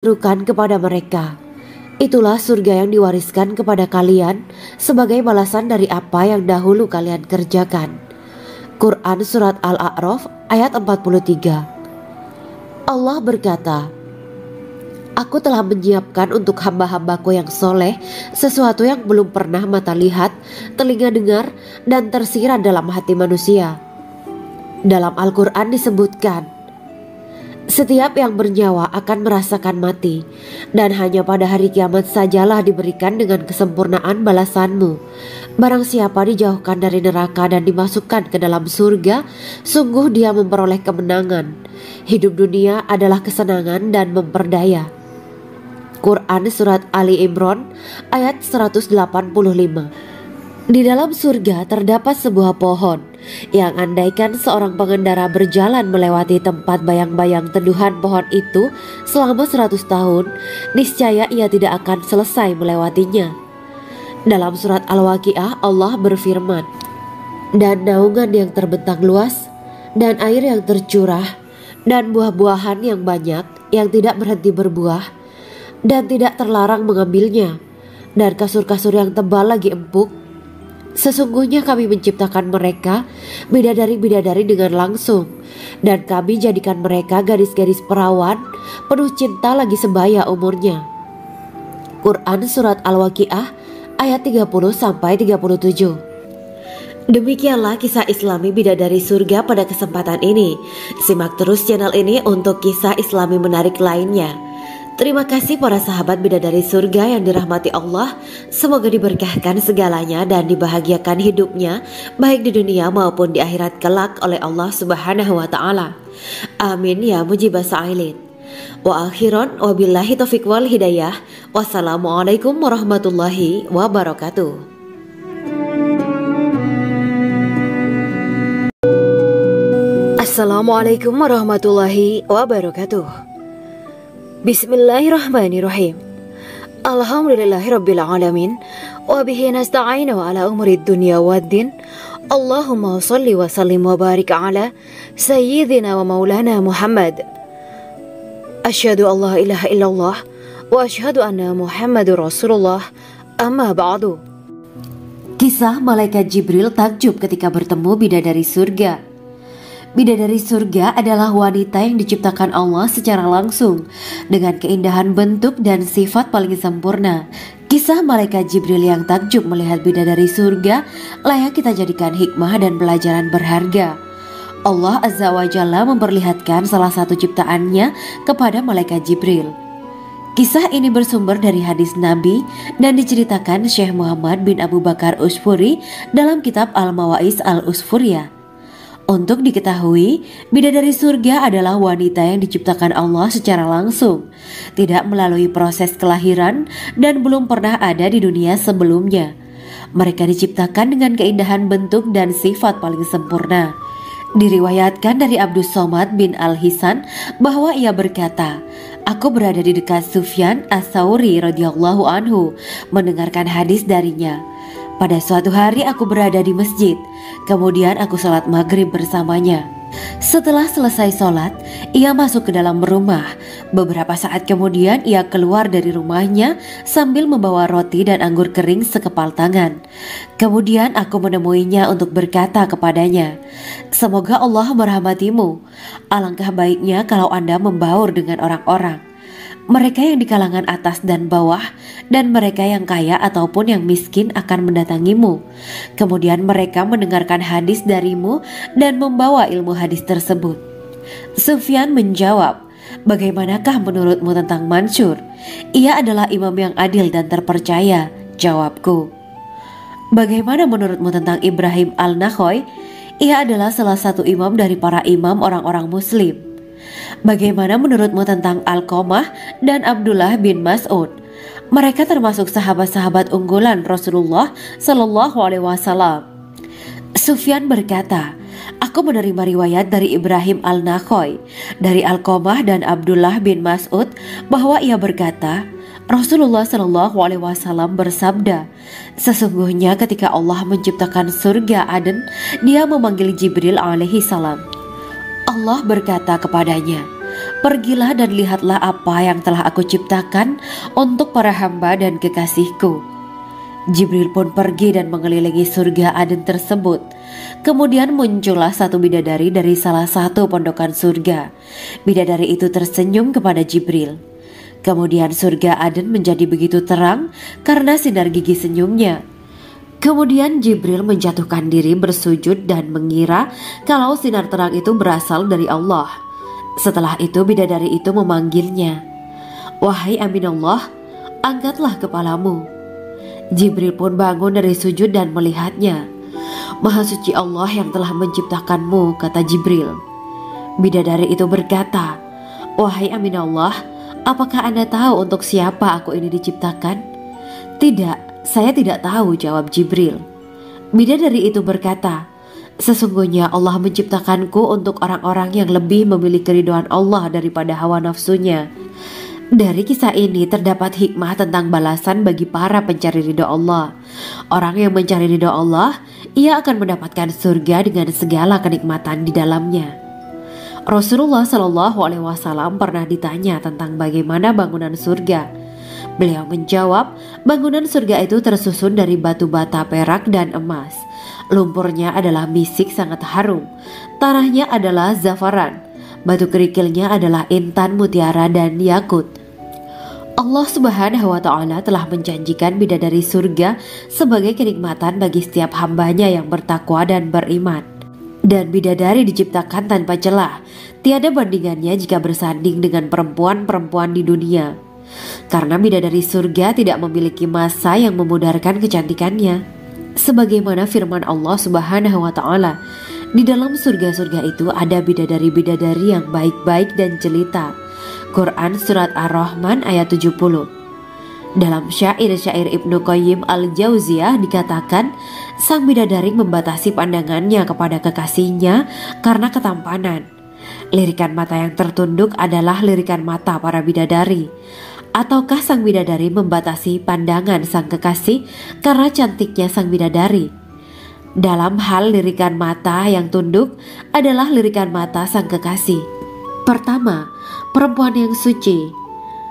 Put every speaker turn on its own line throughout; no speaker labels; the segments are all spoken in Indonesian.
Serukan kepada mereka, itulah surga yang diwariskan kepada kalian sebagai balasan dari apa yang dahulu kalian kerjakan. Quran Surat Al-A'raf ayat 43. Allah berkata, Aku telah menyiapkan untuk hamba-hambaku yang soleh sesuatu yang belum pernah mata lihat, telinga dengar, dan tersirat dalam hati manusia. Dalam Al-Quran disebutkan, setiap yang bernyawa akan merasakan mati, dan hanya pada hari kiamat sajalah diberikan dengan kesempurnaan balasanmu. Barang siapa dijauhkan dari neraka dan dimasukkan ke dalam surga, sungguh dia memperoleh kemenangan. Hidup dunia adalah kesenangan dan memperdaya. Quran Surat Ali Imran ayat 185. Di dalam surga terdapat sebuah pohon yang andaikan seorang pengendara berjalan melewati tempat bayang-bayang teduhan pohon itu selama 100 tahun, niscaya ia tidak akan selesai melewatinya. Dalam surat Al-Waqiah Allah berfirman, dan naungan yang terbentang luas, dan air yang tercurah, dan buah-buahan yang banyak yang tidak berhenti berbuah, dan tidak terlarang mengambilnya, dan kasur-kasur yang tebal lagi empuk. Sesungguhnya kami menciptakan mereka bidadari-bidadari dengan langsung, dan kami jadikan mereka gadis-gadis perawan penuh cinta lagi sebaya umurnya. Quran Surat Al-Waqiah ayat 30-37. Demikianlah kisah Islami bidadari surga pada kesempatan ini. Simak terus channel ini untuk kisah Islami menarik lainnya. Terima kasih para sahabat bidadari surga yang dirahmati Allah. Semoga diberkahkan segalanya dan dibahagiakan hidupnya baik di dunia maupun di akhirat kelak oleh Allah Subhanahu wa taala. Amin ya mujibah sa'ilin. Wa akhiran wabillahi taufiq wal hidayah. Wassalamualaikum warahmatullahi wabarakatuh. Assalamualaikum warahmatullahi wabarakatuh. Bismillahirrahmanirrahim. Alhamdulillahirabbil alamin wa bihi nasta'inu ala umuri dunya waddin. Allahumma shalli wa sallim wa barik ala sayyidina wa maulana Muhammad. Asyhadu an la ilaha illallah wa asyhadu anna Muhammadur Rasulullah. Amma ba'du. Kisah malaikat Jibril takjub ketika bertemu bidadari surga. Bidadari surga adalah wanita yang diciptakan Allah secara langsung dengan keindahan bentuk dan sifat paling sempurna. Kisah malaikat Jibril yang takjub melihat bidadari surga layak kita jadikan hikmah dan pelajaran berharga. Allah Azza wa Jalla memperlihatkan salah satu ciptaannya kepada malaikat Jibril. Kisah ini bersumber dari hadis Nabi dan diceritakan Syekh Muhammad bin Abu Bakar Usfuri dalam kitab Al-Mawaiz Al-Usfuriyah. Untuk diketahui, bidadari surga adalah wanita yang diciptakan Allah secara langsung, tidak melalui proses kelahiran dan belum pernah ada di dunia sebelumnya. Mereka diciptakan dengan keindahan bentuk dan sifat paling sempurna. Diriwayatkan dari Abdus Somad bin Al-Hisan bahwa ia berkata, Aku berada di dekat Sufyan As-Sauri radhiyallahu anhu mendengarkan hadis darinya. Pada suatu hari aku berada di masjid, kemudian aku sholat maghrib bersamanya. Setelah selesai sholat, ia masuk ke dalam rumah. Beberapa saat kemudian ia keluar dari rumahnya sambil membawa roti dan anggur kering sekepal tangan. Kemudian aku menemuinya untuk berkata kepadanya, Semoga Allah merahmatimu. Alangkah baiknya kalau Anda membaur dengan orang-orang. Mereka yang di kalangan atas dan bawah, dan mereka yang kaya ataupun yang miskin akan mendatangimu. Kemudian mereka mendengarkan hadis darimu dan membawa ilmu hadis tersebut. Sufyan menjawab, Bagaimanakah menurutmu tentang Mansur? Ia adalah imam yang adil dan terpercaya. Jawabku. Bagaimana menurutmu tentang Ibrahim Al-Nakhoy? Ia adalah salah satu imam dari para imam orang-orang muslim. Bagaimana menurutmu tentang Alqamah dan Abdullah bin Mas'ud? Mereka termasuk sahabat-sahabat unggulan Rasulullah Sallallahu Alaihi Wasallam. Sufyan berkata, Aku menerima riwayat dari Ibrahim Al-Nakhoy, dari Alqamah dan Abdullah bin Mas'ud bahwa ia berkata, Rasulullah Sallallahu Alaihi Wasallam bersabda, Sesungguhnya ketika Allah menciptakan surga Aden, Dia memanggil Jibril alaihi salam. Allah berkata kepadanya,
Pergilah dan lihatlah apa yang telah aku ciptakan untuk para hamba dan kekasihku. Jibril pun pergi dan mengelilingi surga Aden tersebut. Kemudian muncullah satu bidadari dari salah satu pondokan surga. Bidadari itu tersenyum kepada Jibril. Kemudian surga Aden menjadi begitu terang karena sinar gigi senyumnya. Kemudian Jibril menjatuhkan diri bersujud dan mengira kalau sinar terang itu berasal dari Allah. Setelah itu bidadari itu memanggilnya, "Wahai Aminullah, angkatlah kepalamu." Jibril pun bangun dari sujud dan melihatnya. "Maha suci Allah yang telah menciptakanmu," kata Jibril. Bidadari itu berkata, "Wahai Aminullah, apakah Anda tahu untuk siapa aku ini diciptakan?" "Tidak, saya tidak tahu," jawab Jibril. Bidadari itu berkata, "Sesungguhnya Allah menciptakanku untuk orang-orang yang lebih memilih keridhaan Allah daripada hawa nafsunya." Dari kisah ini terdapat hikmah tentang balasan bagi para pencari ridho Allah. Orang yang mencari ridho Allah, ia akan mendapatkan surga dengan segala kenikmatan di dalamnya. Rasulullah Shallallahu Alaihi Wasallam pernah ditanya tentang bagaimana bangunan surga. Beliau menjawab, bangunan surga itu tersusun dari batu bata, perak, dan emas. Lumpurnya adalah misik sangat harum, tanahnya adalah zafaran, batu kerikilnya adalah intan, mutiara, dan yakut. Allah Subhanahu wa Ta'ala telah menjanjikan bidadari surga sebagai kenikmatan bagi setiap hambanya yang bertakwa dan beriman. Dan bidadari diciptakan tanpa celah, tiada bandingannya jika bersanding dengan perempuan-perempuan di dunia. Karena bidadari surga tidak memiliki masa yang memudarkan kecantikannya. Sebagaimana firman Allah Subhanahu wa Ta'ala, di dalam surga-surga itu ada bidadari-bidadari yang baik-baik dan jelita. Quran Surat Ar-Rahman ayat 70. Dalam syair-syair Ibnu Qayyim Al-Jauziyah dikatakan, sang bidadari membatasi pandangannya kepada kekasihnya karena ketampanan. Lirikan mata yang tertunduk adalah lirikan mata para bidadari. Ataukah sang bidadari membatasi pandangan sang kekasih karena cantiknya sang bidadari? Dalam hal lirikan mata yang tunduk adalah lirikan mata sang kekasih. Pertama, perempuan yang suci.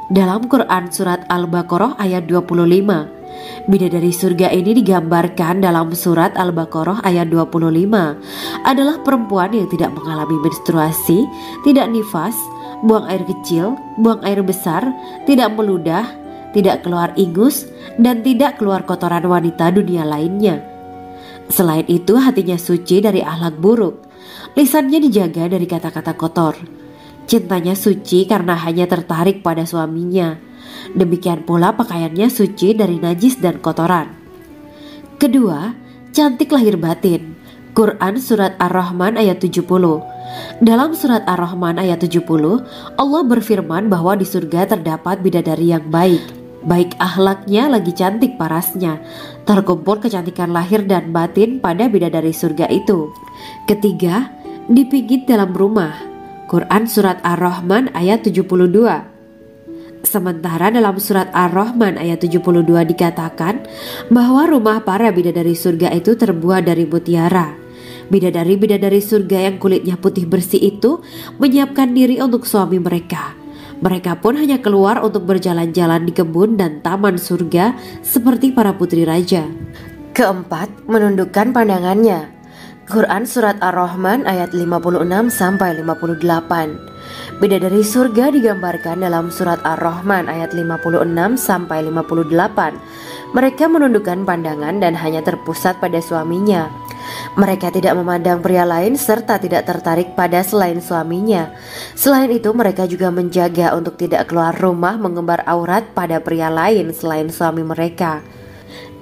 Dalam Quran Surat Al-Baqarah ayat 25, bidadari surga ini digambarkan dalam Surat Al-Baqarah ayat 25 adalah perempuan yang tidak mengalami menstruasi, tidak nifas, buang air kecil, buang air besar, tidak meludah, tidak keluar ingus, dan tidak keluar kotoran wanita dunia lainnya. Selain itu, hatinya suci dari akhlak buruk, lisannya dijaga dari kata-kata kotor. Cintanya suci karena hanya tertarik pada suaminya. Demikian pula pakaiannya suci dari najis dan kotoran. Kedua, cantik lahir batin. Quran Surat Ar-Rahman ayat 70. Dalam Surat Ar-Rahman ayat 70, Allah berfirman bahwa di surga terdapat bidadari yang baik. Baik akhlaknya lagi cantik parasnya. Terkumpul kecantikan lahir dan batin pada bidadari surga itu. Ketiga, dipijit dalam rumah. Quran Surat Ar-Rahman ayat 72. Sementara dalam Surat Ar-Rahman ayat 72 dikatakan bahwa rumah para bidadari surga itu terbuat dari mutiara. Bidadari-bidadari surga yang kulitnya putih bersih itu menyiapkan diri untuk suami mereka. Mereka pun hanya keluar untuk berjalan-jalan di kebun dan taman surga seperti para putri raja. Keempat, menundukkan pandangannya. Quran Surat Ar-Rahman ayat 56-58. Bidadari surga digambarkan dalam Surat Ar-Rahman ayat 56-58. Mereka menundukkan pandangan dan hanya terpusat pada suaminya. Mereka tidak memandang pria lain serta tidak tertarik pada selain suaminya. Selain itu, mereka juga menjaga untuk tidak keluar rumah mengembar aurat pada pria lain selain suami mereka.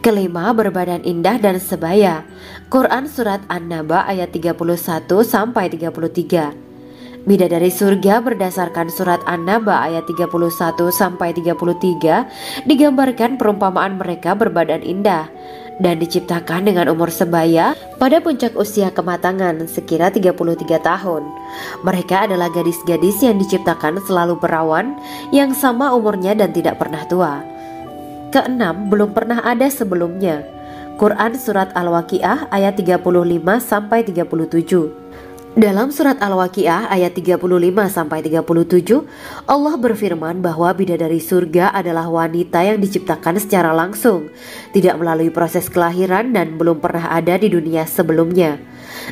Kelima, berbadan indah dan sebaya. Quran Surat An-Naba ayat 31-33. Bidadari surga berdasarkan Surat An-Naba ayat 31-33 digambarkan perumpamaan mereka berbadan indah dan diciptakan dengan umur sebaya pada puncak usia kematangan sekira 33 tahun. Mereka adalah gadis-gadis yang diciptakan selalu perawan, yang sama umurnya dan tidak pernah tua. Keenam, belum pernah ada sebelumnya. Quran Surat Al-Waqiah ayat 35-37. Dalam surat Al-Waqiah ayat 35-37, Allah berfirman bahwa bidadari surga adalah wanita yang diciptakan secara langsung, tidak melalui proses kelahiran dan belum pernah ada di dunia sebelumnya.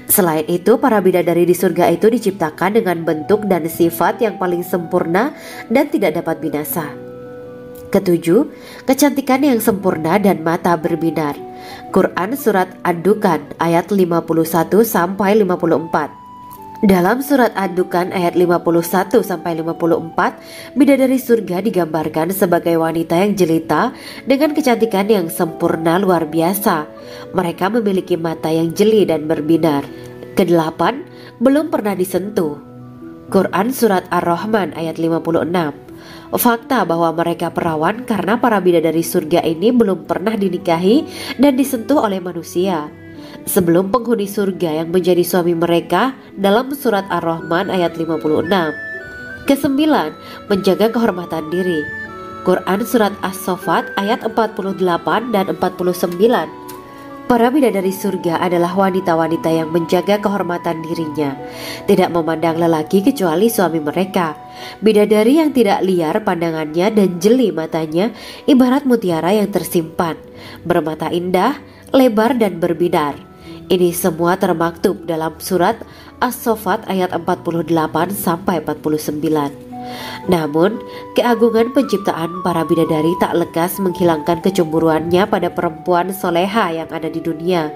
Selain itu, para bidadari di surga itu diciptakan dengan bentuk dan sifat yang paling sempurna dan tidak dapat binasa. Ketujuh, kecantikan yang sempurna dan mata berbinar. Quran Surat Ad-Dukhan ayat 51-54. Dalam surat Ad-Dukhan ayat 51-54, bidadari surga digambarkan sebagai wanita yang jelita dengan kecantikan yang sempurna luar biasa. Mereka memiliki mata yang jeli dan berbinar. Kedelapan, belum pernah disentuh. Quran Surat Ar-Rahman ayat 56. Fakta bahwa mereka perawan karena para bidadari surga ini belum pernah dinikahi dan disentuh oleh manusia sebelum penghuni surga yang menjadi suami mereka dalam surat Ar-Rahman ayat 56. Kesembilan, menjaga kehormatan diri. Quran Surat As-Saffat ayat 48 dan 49. Para bidadari surga adalah wanita-wanita yang menjaga kehormatan dirinya, tidak memandang lelaki kecuali suami mereka. Bidadari yang tidak liar pandangannya dan jeli matanya ibarat mutiara yang tersimpan, bermata indah, lebar dan berbinar. Ini semua termaktub dalam surat As-Saffat ayat 48-49. Namun, keagungan penciptaan para bidadari tak lekas menghilangkan kecemburuannya pada perempuan soleha yang ada di dunia.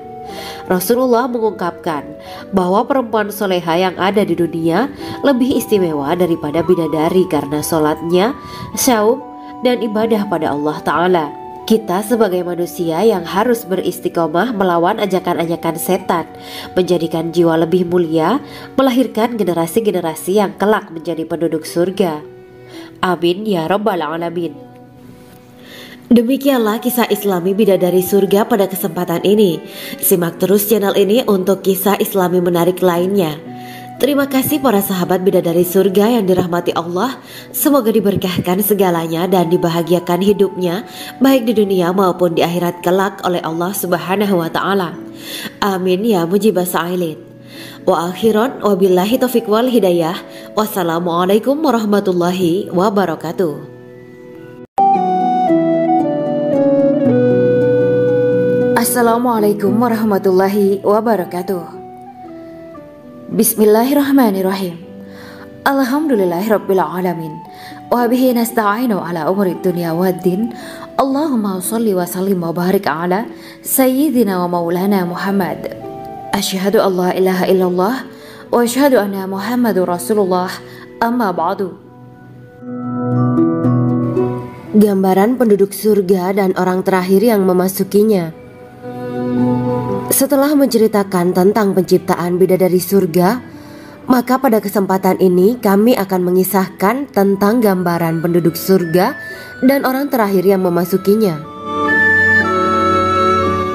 Rasulullah mengungkapkan bahwa perempuan soleha yang ada di dunia lebih istimewa daripada bidadari karena sholatnya, syaum, dan ibadah pada Allah Ta'ala. Kita sebagai manusia yang harus beristiqomah melawan ajakan-ajakan setan, menjadikan jiwa lebih mulia, melahirkan generasi-generasi yang kelak menjadi penduduk surga. Amin ya Rabbal Alamin. Demikianlah kisah Islami bidadari surga pada kesempatan ini. Simak terus channel ini untuk kisah Islami menarik lainnya. Terima kasih para sahabat bidadari surga yang dirahmati Allah. Semoga diberkahkan segalanya dan dibahagiakan hidupnya baik di dunia maupun di akhirat kelak oleh Allah Subhanahu wa Ta'ala. Amin ya mujibah sa'ilin. Wa akhiran wabillahi taufiq wal hidayah. Wassalamualaikum warahmatullahi wabarakatuh.
Assalamualaikum warahmatullahi wabarakatuh. Bismillahirrahmanirrahim. Alhamdulillahirabbil alamin. Wa bihi nasta'inu ala umuri dunya waddin. Allahumma shalli wa sallim wa barik ala sayyidina wa maulana Muhammad. Asyhadu an la ilaha illallah wa asyhadu anna Muhammadur Rasulullah. Amma ba'du.
Gambaran penduduk surga dan orang terakhir yang memasukinya. Setelah menceritakan tentang penciptaan bidadari surga, maka pada kesempatan ini kami akan mengisahkan tentang gambaran penduduk surga dan orang terakhir yang memasukinya.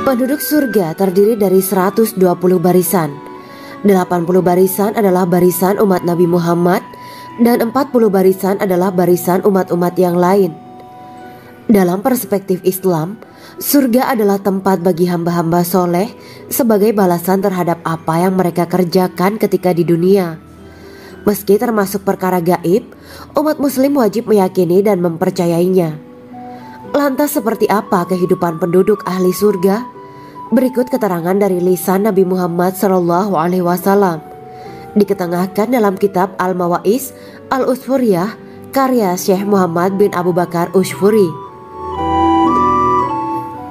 Penduduk surga terdiri dari 120 barisan. 80 barisan adalah barisan umat Nabi Muhammad dan 40 barisan adalah barisan umat-umat yang lain. Dalam perspektif Islam, surga adalah tempat bagi hamba-hamba soleh sebagai balasan terhadap apa yang mereka kerjakan ketika di dunia. Meski termasuk perkara gaib, umat muslim wajib meyakini dan mempercayainya. Lantas seperti apa kehidupan penduduk ahli surga? Berikut keterangan dari lisan Nabi Muhammad SAW. Diketengahkan dalam kitab Al-Mawaiz Al-Usfuriyah karya Syekh Muhammad bin Abu Bakar Usfuri.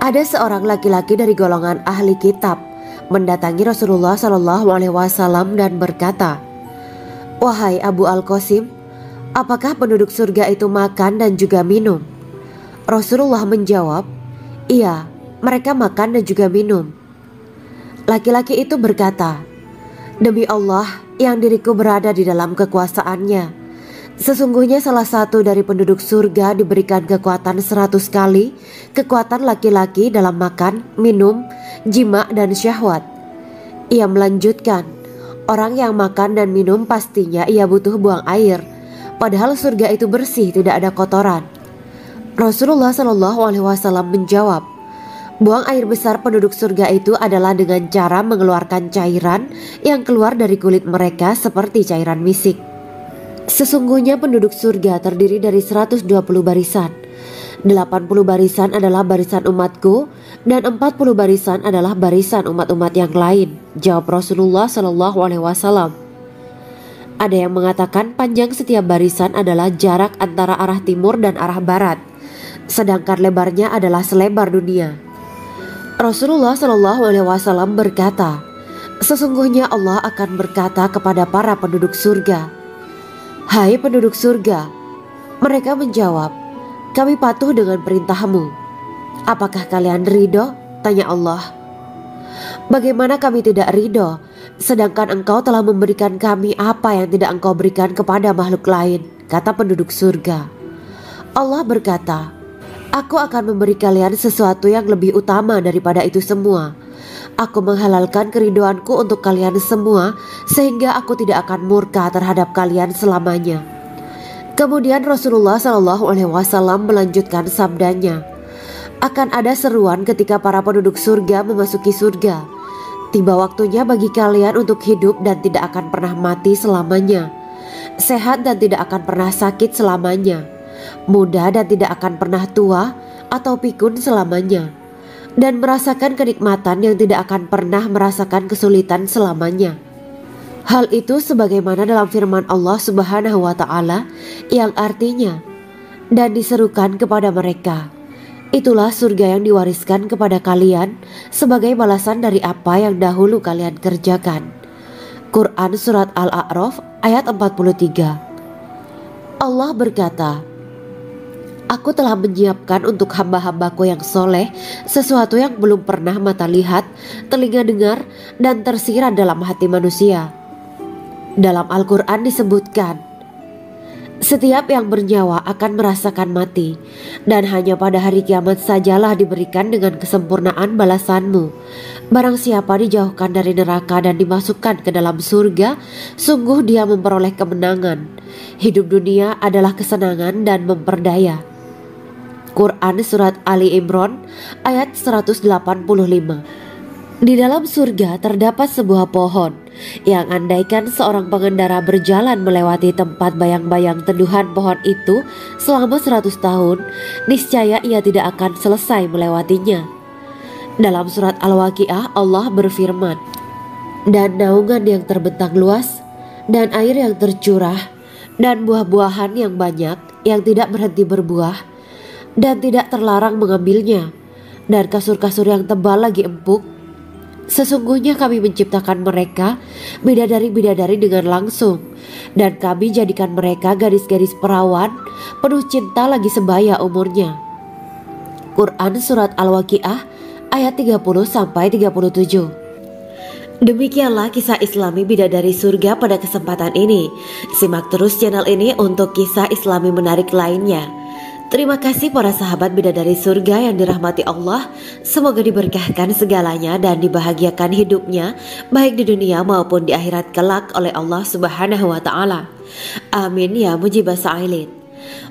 Ada seorang laki-laki dari golongan ahli kitab mendatangi Rasulullah SAW dan berkata, "Wahai Abu Al-Qasim, apakah penduduk surga itu makan dan juga minum?" Rasulullah menjawab, "Iya, mereka makan dan juga minum." Laki-laki itu berkata, "Demi Allah yang diriku berada di dalam kekuasaannya, sesungguhnya salah satu dari penduduk surga diberikan kekuatan 100 kali kekuatan laki-laki dalam makan, minum, jima, dan syahwat." Ia melanjutkan, "Orang yang makan dan minum pastinya ia butuh buang air, padahal surga itu bersih, tidak ada kotoran." Rasulullah SAW menjawab,
Buang air besar penduduk surga itu adalah dengan cara mengeluarkan cairan yang keluar dari kulit mereka seperti cairan misik. Sesungguhnya penduduk surga terdiri dari 120 barisan. 80 barisan adalah barisan umatku dan 40 barisan adalah barisan umat-umat yang lain, jawab Rasulullah SAW. Ada yang mengatakan panjang setiap barisan adalah jarak antara arah timur dan arah barat, sedangkan lebarnya adalah selebar dunia. Rasulullah SAW berkata, sesungguhnya Allah akan berkata kepada para penduduk surga, "Hai penduduk surga." Mereka menjawab, "Kami patuh dengan perintahmu." "Apakah kalian ridho?" tanya Allah. "Bagaimana kami tidak ridho, sedangkan engkau telah memberikan kami apa yang tidak engkau berikan kepada makhluk lain," kata penduduk surga. Allah berkata, "Aku akan memberi kalian sesuatu yang lebih utama daripada itu semua. Aku menghalalkan keridoanku untuk kalian semua sehingga aku tidak akan murka terhadap kalian selamanya." Kemudian Rasulullah SAW melanjutkan sabdanya, "Akan ada seruan ketika para penduduk surga memasuki surga. Tiba waktunya bagi kalian untuk hidup dan tidak akan pernah mati selamanya, sehat dan tidak akan pernah sakit selamanya, muda dan tidak akan pernah tua atau pikun selamanya, dan merasakan kenikmatan yang tidak akan pernah merasakan kesulitan selamanya." Hal itu sebagaimana dalam firman Allah Subhanahu wa Ta'ala yang artinya, "Dan diserukan kepada mereka, itulah surga yang diwariskan kepada kalian sebagai balasan dari apa yang dahulu kalian kerjakan." Quran Surat Al-A'raf ayat 43. Allah berkata, "Aku telah menyiapkan untuk hamba-hambaku yang soleh sesuatu yang belum pernah mata lihat, telinga dengar, dan tersirat dalam hati manusia." Dalam Al-Quran disebutkan, setiap yang bernyawa akan merasakan mati, dan hanya pada hari kiamat sajalah diberikan dengan kesempurnaan balasanmu. Barang siapa dijauhkan dari neraka dan dimasukkan ke dalam surga, sungguh dia memperoleh kemenangan. Hidup dunia adalah kesenangan dan memperdaya. Quran Surat Ali Imran ayat 185. Di dalam surga terdapat sebuah pohon yang andaikan seorang pengendara berjalan melewati tempat bayang-bayang teduhan pohon itu selama 100 tahun, niscaya ia tidak akan selesai melewatinya. Dalam surat Al-Waqiah Allah berfirman, "Dan naungan yang terbentang luas, dan air yang tercurah, dan buah-buahan yang banyak yang tidak berhenti berbuah, dan tidak terlarang mengambilnya, dan kasur-kasur yang tebal lagi empuk. Sesungguhnya kami menciptakan mereka bidadari-bidadari dengan langsung, dan kami jadikan mereka gadis-gadis perawan penuh cinta lagi sebaya umurnya." Quran Surat Al-Waqiah ayat 30-37. Demikianlah kisah Islami bidadari surga pada kesempatan ini. Simak terus channel ini untuk kisah Islami menarik lainnya. Terima kasih para sahabat bidadari surga yang dirahmati Allah. Semoga diberkahkan segalanya dan dibahagiakan hidupnya baik di dunia maupun di akhirat kelak oleh Allah Subhanahu wa Ta'ala. Amin ya mujibah sa'ilin.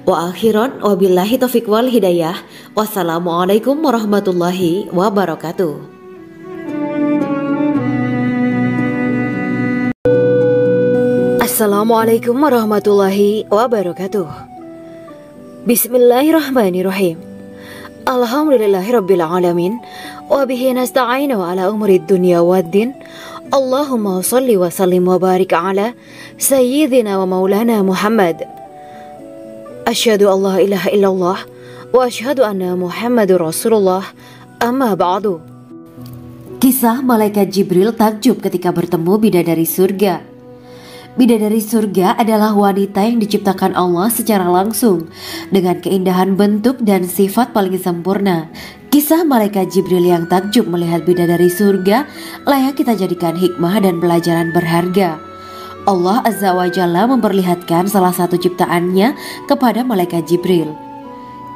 Wa akhiran wabillahi taufiq wal hidayah. Wassalamualaikum warahmatullahi wabarakatuh.
Assalamualaikum warahmatullahi wabarakatuh. Bismillahirrahmanirrahim. Alhamdulillahirabbil alamin wa bihi nasta'inu ala umuri dunya waddin. Allahumma shalli wa sallim wa barik ala sayyidina wa maulana Muhammad. Asyhadu an la ilaha illallah wa asyhadu anna Muhammadur Rasulullah. Amma ba'du.
Kisah malaikat Jibril takjub ketika bertemu bidadari surga. Bidadari surga adalah wanita yang diciptakan Allah secara langsung dengan keindahan bentuk dan sifat paling sempurna. Kisah malaikat Jibril yang takjub melihat bidadari surga layak kita jadikan hikmah dan pelajaran berharga. Allah Azza wa Jalla memperlihatkan salah satu ciptaannya kepada malaikat Jibril.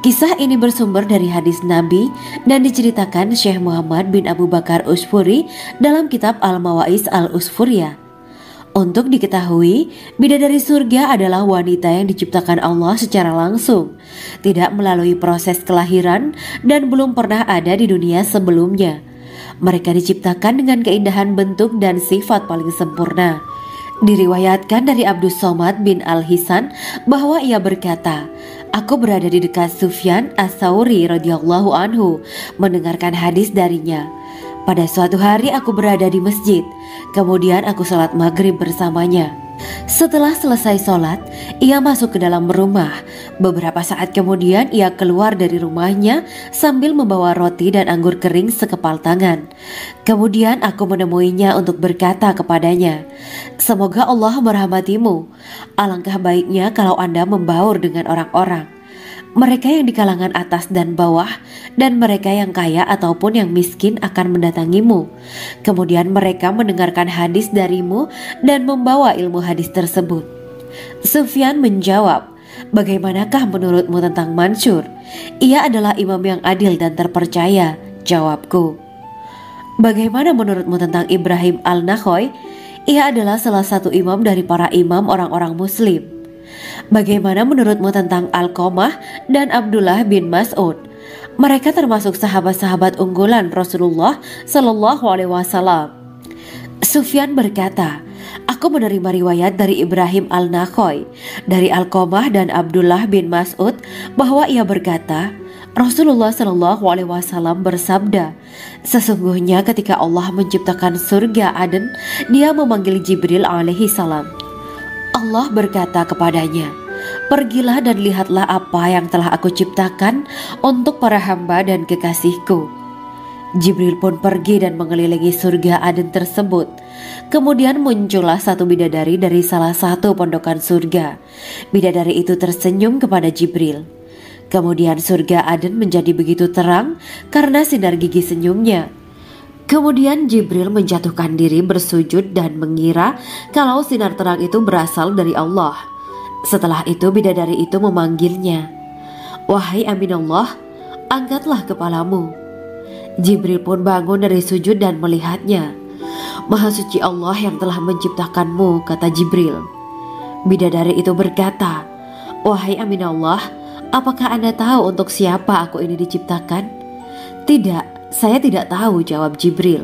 Kisah ini bersumber dari hadis Nabi dan diceritakan Syekh Muhammad bin Abu Bakar Usfuri dalam kitab Al-Mawaiz Al-Usfuriyah.
Untuk diketahui, bidadari surga adalah wanita yang diciptakan Allah secara langsung, tidak melalui proses kelahiran dan belum pernah ada di dunia sebelumnya. Mereka diciptakan dengan keindahan bentuk dan sifat paling sempurna. Diriwayatkan dari Abdus Somad bin Al-Hisan bahwa ia berkata, "Aku berada di dekat Sufyan As-Tsauri radhiyallahu anhu mendengarkan hadis darinya. Pada suatu hari aku berada di masjid, kemudian aku sholat maghrib bersamanya. Setelah selesai sholat, ia masuk ke dalam rumah. Beberapa saat kemudian ia keluar dari rumahnya sambil membawa roti dan anggur kering sekepal tangan. Kemudian aku menemuinya untuk berkata kepadanya, 'Semoga Allah merahmatimu. Alangkah baiknya kalau Anda membaur dengan orang-orang. Mereka yang di kalangan atas dan bawah, dan mereka yang kaya ataupun yang miskin akan mendatangimu. Kemudian mereka mendengarkan hadis darimu dan membawa ilmu hadis tersebut.' Sufyan menjawab, 'Bagaimanakah menurutmu tentang Mansur? Ia adalah imam yang adil dan terpercaya.' Jawabku. 'Bagaimana menurutmu tentang Ibrahim Al-Nakhoy? Ia adalah salah satu imam dari para imam orang-orang muslim.' 'Bagaimana menurutmu tentang Alqamah dan Abdullah bin Mas'ud? Mereka termasuk sahabat-sahabat unggulan Rasulullah Shallallahu Alaihi Wasallam.' Sufyan berkata, 'Aku menerima riwayat dari Ibrahim Al-Nakhoy, dari Alqamah dan Abdullah bin Mas'ud bahwa ia berkata, Rasulullah Shallallahu Alaihi Wasallam bersabda, sesungguhnya ketika Allah menciptakan surga Aden, Dia memanggil Jibril alaihi salam. Allah berkata kepadanya, pergilah dan lihatlah apa yang telah aku ciptakan untuk para hamba dan kekasihku. Jibril pun pergi dan mengelilingi surga Aden tersebut. Kemudian muncullah satu bidadari dari salah satu pondokan surga. Bidadari itu tersenyum kepada Jibril. Kemudian surga Aden menjadi begitu terang karena sinar gigi senyumnya. Kemudian Jibril menjatuhkan diri bersujud dan mengira kalau sinar terang itu berasal dari Allah. Setelah itu bidadari itu memanggilnya, wahai Aminullah, angkatlah kepalamu. Jibril pun bangun dari sujud dan melihatnya. Maha suci Allah yang telah menciptakanmu, kata Jibril. Bidadari itu berkata, wahai Aminullah, apakah Anda tahu untuk siapa aku ini diciptakan? Tidak. Saya tidak tahu, jawab Jibril.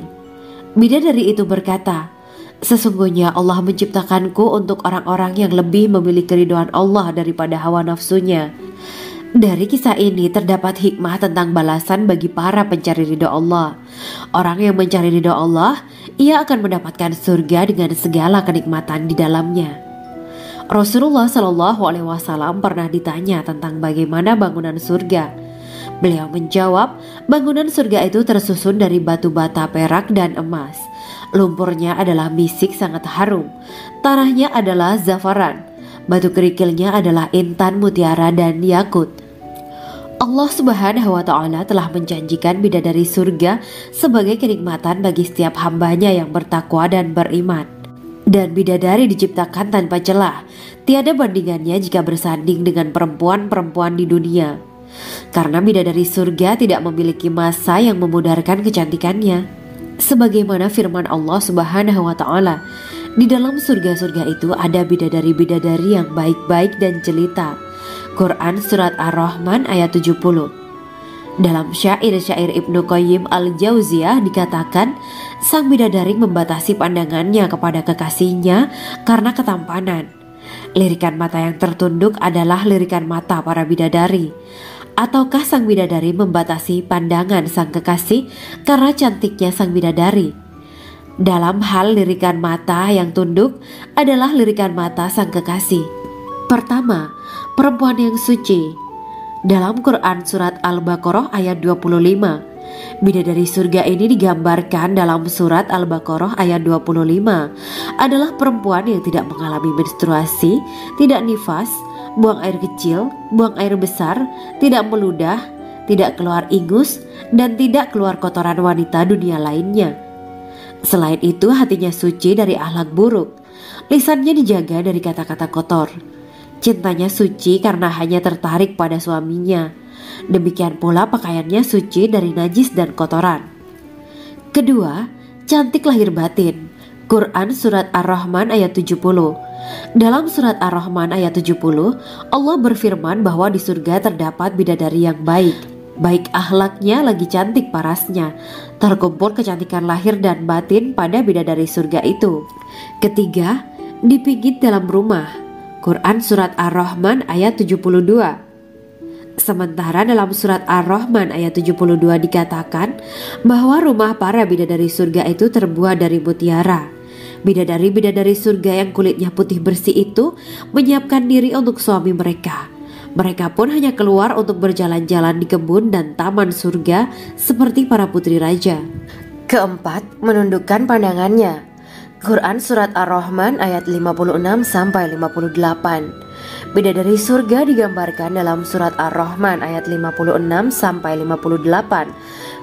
Bidadari itu berkata, sesungguhnya Allah menciptakanku untuk orang-orang yang lebih memilih keridhaan Allah daripada hawa nafsunya. Dari kisah ini terdapat hikmah tentang balasan bagi para pencari ridha Allah. Orang yang mencari ridha Allah, ia akan mendapatkan surga dengan segala kenikmatan di dalamnya. Rasulullah Shallallahu Alaihi Wasallam pernah ditanya tentang bagaimana bangunan surga. Beliau menjawab, bangunan surga itu tersusun dari batu bata, perak, dan emas. Lumpurnya adalah misik sangat harum. Tanahnya adalah zafaran. Batu kerikilnya adalah intan, mutiara, dan yakut. Allah Subhanahu wa Ta'ala telah menjanjikan bidadari surga sebagai kenikmatan bagi setiap hambanya yang bertakwa dan beriman. Dan bidadari diciptakan tanpa celah. Tiada bandingannya jika bersanding dengan perempuan-perempuan di dunia. Karena bidadari surga tidak memiliki masa yang memudarkan kecantikannya. Sebagaimana firman Allah Subhanahu wa Ta'ala, di dalam surga-surga itu ada bidadari-bidadari yang baik-baik dan jelita. Quran Surat Ar-Rahman ayat 70. Dalam syair-syair Ibnu Qayyim Al-Jauziyah dikatakan, sang bidadari membatasi pandangannya kepada kekasihnya karena ketampanan. Lirikan mata yang tertunduk adalah lirikan mata para bidadari. Ataukah sang bidadari membatasi pandangan sang kekasih karena cantiknya sang bidadari? Dalam hal lirikan mata yang tunduk adalah lirikan mata sang kekasih. Pertama, perempuan yang suci. Dalam Quran Surat Al-Baqarah ayat 25, bidadari surga ini digambarkan dalam Surat Al-Baqarah ayat 25 adalah perempuan yang tidak mengalami menstruasi, tidak nifas, buang air kecil, buang air besar, tidak meludah, tidak keluar ingus, dan tidak keluar kotoran wanita dunia lainnya. Selain itu hatinya suci dari akhlak buruk, lisannya dijaga dari kata-kata kotor. Cintanya suci karena hanya tertarik pada suaminya. Demikian pula pakaiannya suci dari najis dan kotoran. Kedua, cantik lahir batin.
Quran Surat Ar-Rahman ayat 70. Dalam Surat Ar-Rahman ayat 70, Allah berfirman bahwa di surga terdapat bidadari yang baik. Baik akhlaknya lagi cantik parasnya. Terkumpul kecantikan lahir dan batin pada bidadari surga itu. Ketiga, dipijit dalam rumah. Quran Surat Ar-Rahman ayat 72. Sementara dalam surat Ar-Rahman ayat 72 dikatakan bahwa rumah para bidadari surga itu terbuat dari mutiara. Bidadari-bidadari surga yang kulitnya putih bersih itu menyiapkan diri untuk suami mereka. Mereka pun hanya keluar untuk berjalan-jalan di kebun dan taman surga seperti para putri raja. Keempat, menundukkan pandangannya. Quran Surat Ar-Rahman ayat 56-58. Bidadari surga digambarkan dalam Surat Ar-Rahman ayat 56-58.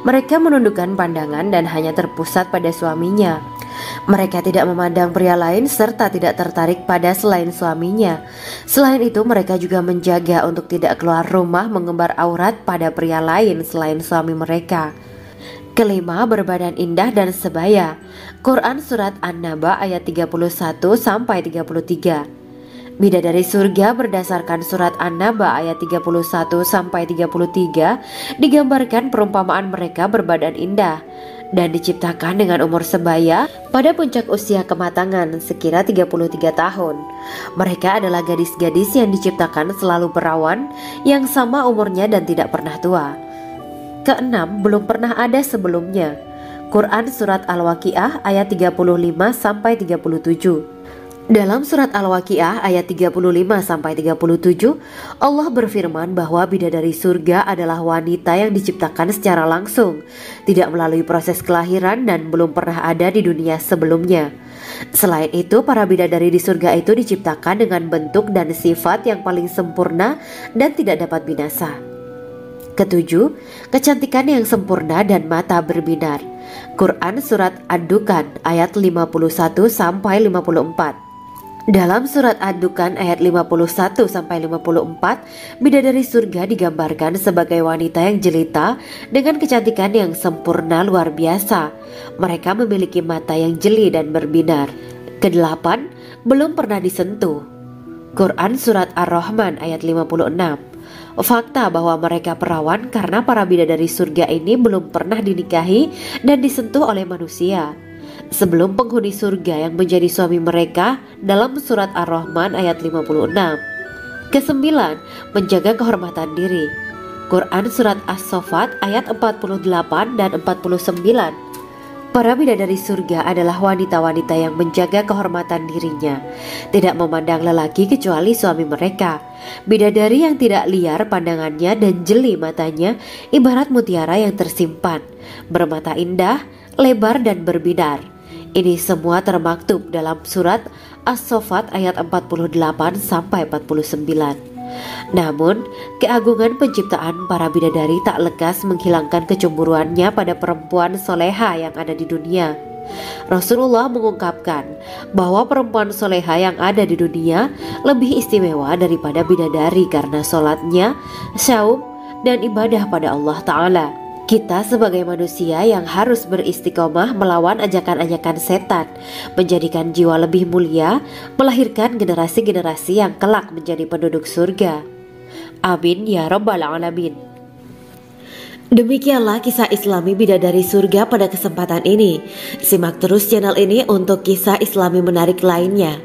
Mereka menundukkan pandangan dan hanya terpusat pada suaminya. Mereka tidak memandang pria lain serta tidak tertarik pada selain suaminya. Selain itu mereka juga menjaga untuk tidak keluar rumah mengembar aurat pada pria lain selain suami mereka. Kelima, berbadan indah dan sebaya. Quran Surat An-Naba ayat 31-33. Bidadari surga berdasarkan Surat An-Naba ayat 31-33 digambarkan perumpamaan mereka berbadan indah dan diciptakan dengan umur sebaya pada puncak usia kematangan sekira 33 tahun. Mereka adalah gadis-gadis yang diciptakan selalu perawan yang sama umurnya dan tidak pernah tua. Keenam, belum pernah ada sebelumnya. Quran Surat Al-Waqiah ayat 35-37. Dalam surat Al-Waqiah ayat 35-37, Allah berfirman bahwa bidadari surga adalah wanita yang diciptakan secara langsung, tidak melalui proses kelahiran dan belum pernah ada di dunia sebelumnya. Selain itu, para bidadari di surga itu diciptakan dengan bentuk dan sifat yang paling sempurna dan tidak dapat binasa. Ketujuh, kecantikan yang sempurna dan mata berbinar. Quran Surat Ad-Dukan ayat 51-54. Dalam surat Ad-Dukan ayat 51-54, bidadari surga digambarkan sebagai wanita yang jelita dengan kecantikan yang sempurna luar biasa. Mereka memiliki mata yang jeli dan berbinar. Kedelapan, belum pernah disentuh. Quran Surat Ar-Rahman ayat 56. Fakta bahwa mereka perawan karena para bidadari surga ini belum pernah dinikahi dan disentuh oleh manusia sebelum penghuni surga yang menjadi suami mereka dalam surat Ar-Rahman ayat 56. Kesembilan, menjaga kehormatan diri. Quran Surat As-Saffat ayat 48 dan 49. Para bidadari surga adalah wanita-wanita yang menjaga kehormatan dirinya, tidak memandang lelaki kecuali suami mereka. Bidadari yang tidak liar pandangannya dan jeli matanya ibarat mutiara yang tersimpan, bermata indah, lebar dan berbinar. Ini semua termaktub dalam surat As-Saffat ayat 48-49. Namun, keagungan penciptaan para bidadari tak lekas menghilangkan kecemburuannya pada perempuan soleha yang ada di dunia. Rasulullah mengungkapkan bahwa perempuan soleha yang ada di dunia lebih istimewa daripada bidadari karena sholatnya, syaum, dan ibadah pada Allah Ta'ala. Kita sebagai manusia yang harus beristiqomah melawan ajakan-ajakan setan, menjadikan jiwa lebih mulia, melahirkan generasi-generasi yang kelak menjadi penduduk surga. Amin ya Rabbal Alamin. Demikianlah kisah Islami bidadari surga pada kesempatan ini. Simak terus channel ini untuk kisah Islami menarik lainnya.